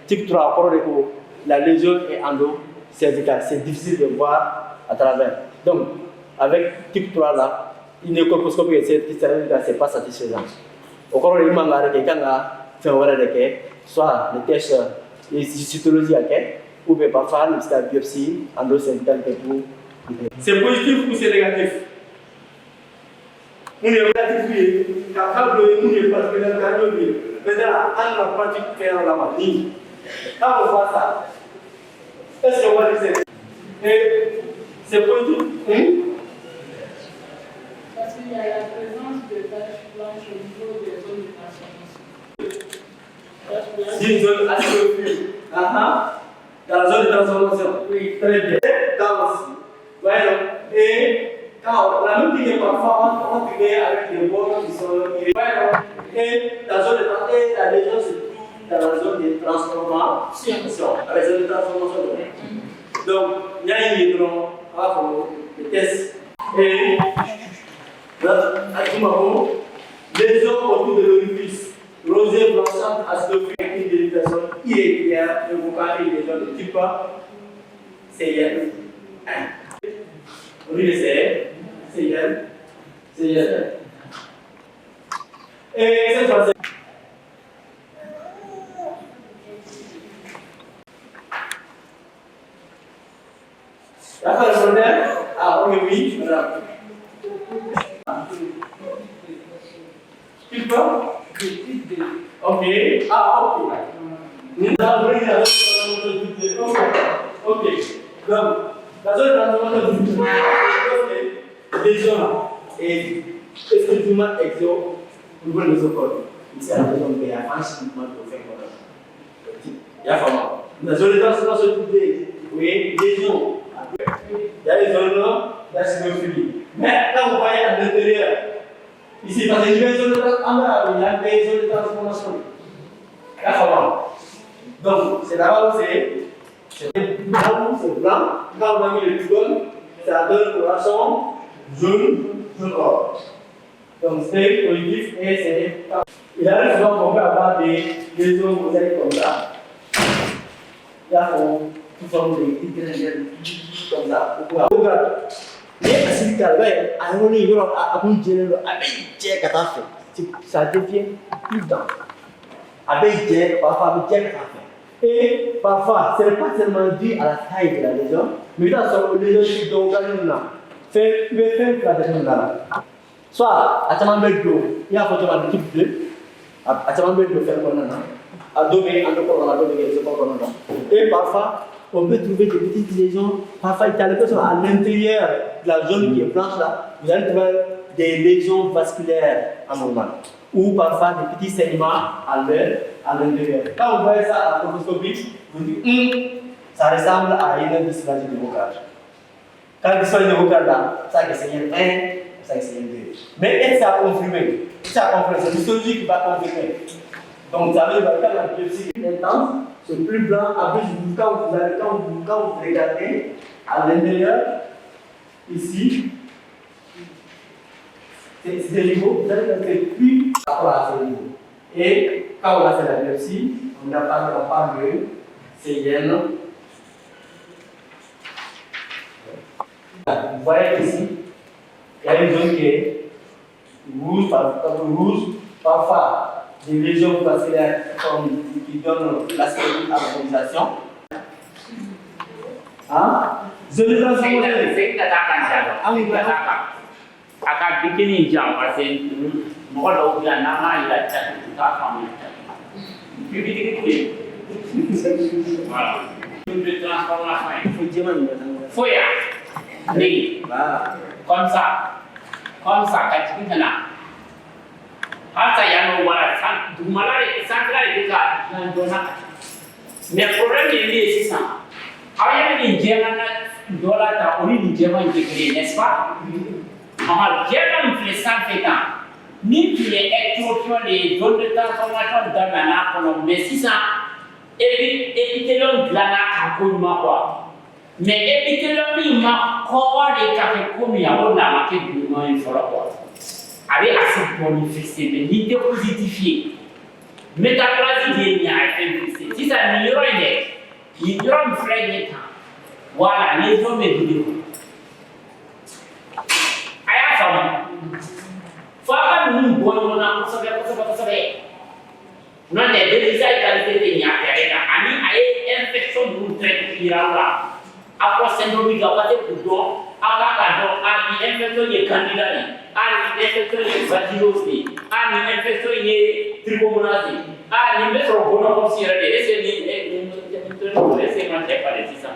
type 3, la lésion est endo-cervicale. C'est difficile de voir à travers. Donc, avec type 3 là, une colposcopie c'est pas satisfaisant. Au cours il manque de quelqu'un soit le test de cytologie ou bien parfois la biopsie endo-cervicale. C'est positif ou c'est négatif? On est négatif, capable de parce que maintenant, on a pratique faire la maladie. Quand on voit ça, est-ce qu'on va dire et c'est positif? Parce qu'il y a la présence de taches blanches au niveau des zones de transformation. C'est une zone asymétrique. Dans la zone de transformation. Oui, très bien. Voilà. Et quand la même chose parfois on travaille avec des bords qui sont voilà. Et la zone de transformation, la lésion se trouve dans la zone de transformation. La zone de transformation. Donc, il y a une des tests. Et lésion autour de l'orifice, rosée blanchâtre, acidophile, une délimitation irrégulière, évoquant une lésion de type CIL 1. On dit le CIL. Et cette fois-ci, la personne, oui, voilà. Tu peux? Ok. Ok. Nous avons pris la zone de ok. Donc, la zone de transformation des zones est effectivement exo au niveau de l'osocole. Ici, à la zone B, il y a franchement de faire quoi. Il y a vraiment. La zone de transformation oui, des zones. Il y a les zones d'acidophilie. Mais quand vous voyez à l'intérieur, ici, parce que il y a des zones de transformation. D'accord. Donc, c'est là où c'est blanc. Quand on a mis le bidon, ça donne une coloration jaune or. Donc, c'est positif et c'est. Il arrive souvent qu'on peut avoir des zones mosaïques comme ça. Il y a sous forme de petites graines comme ça. Mais acide carbonique, ça devient plus dense. Avec parfois avec Et parfois, ce n'est pas seulement dû à la taille de la lésion, mais dans son leadership d'organisme, fait la défense là. Soit, à ce moment-là, il y a un type 2, à ce moment-là, il faire comme ça, à donner, et parfois, on peut trouver des petites lésions. Parfois, il y a des personnes à l'intérieur de la zone qui est blanche là, vous allez trouver des lésions vasculaires anormales. Ou parfois des petits saignements à l'intérieur. Quand vous voyez ça à la colposcopie, vous dites, ça ressemble à une dysplasie de bocage. Quand il dysplasie de bocage là, ça c'est un 1, ça c'est un 2. Mais est-ce à confirmer? C'est l'histologie qui va confirmer. Donc, ça veut dire que la biopsie est intense, c'est plus blanc. En plus, quand vous regardez à l'intérieur, ici, c'est des niveaux, vous allez faire plus par rapport à ce niveau. Et quand on a fait la biopsie, on parle de CIN. Vous voyez ici, il y a une zone qui est rouge, parfois des lésions vasculaires qui donnent l'aspect de l'harmonisation. Zone de transformation. Aka bikini jam parce que mɔgɔ dɔw bila n'an m'a yira cɛ u t'a faamu voilà une de transformation ye fo yan nege comme ça ka jigin ka na halisa yan nɔ wala dugumala de sanfɛla de bɛ ka dilan joona mais problème ye min ye sisan aw ye nin jɛman dɔ la ta o ni nin jɛman in tɛ kelen ye n'est-ce pas? Jɛman filɛ sanfɛ tan min tun ye extropion de ye zone de transformation daminɛna kɔnɔ mais sisan épithélium dilanna k'a ko ɲuman quoi mais épithélium min ma kɔkɔ de ka kɛ ko min a o de la ma kɛ bileman ye fɔlɔ quoi a bɛ acide dɔɔni fixé mais n'i tɛ positifié métaplasie de ye nin a ye fɛn fixé sisan nin yɔrɔ in dɛ nin yɔrɔ min filɛ nin ye tan voilà lésion bɛ vidéo. Fo a ka ninnu bɔ ɲɔgɔn na kosɛbɛ n'o tɛ dépistage qualité tɛ ɲɛ a fɛ kan ani a ye infection ninnu traité yira aw la aw ka syndromique aw ka se k'u dɔn aw k'a ka dɔn ni infection ye candida de ni infection ye vaginosis de ni infection ye trichomonas de nin bɛ sɔrɔ gonorrhée yɛrɛ de est ce que ma cɛ falen sisan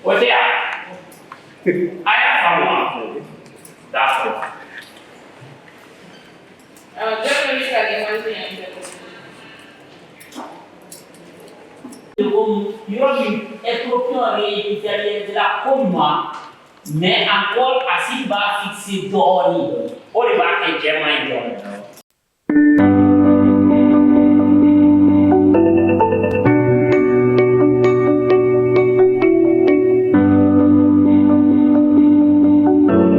o tɛ yan. A y'a faamu wa? D'accord. Jɔn bɛ ka demande yan fɛ? Yɔrɔ min extropion ye épithélium la ko ɲuman mais encore acide b'a fixé dɔɔni o de b'a kɛ jɛman ye dɔɔni.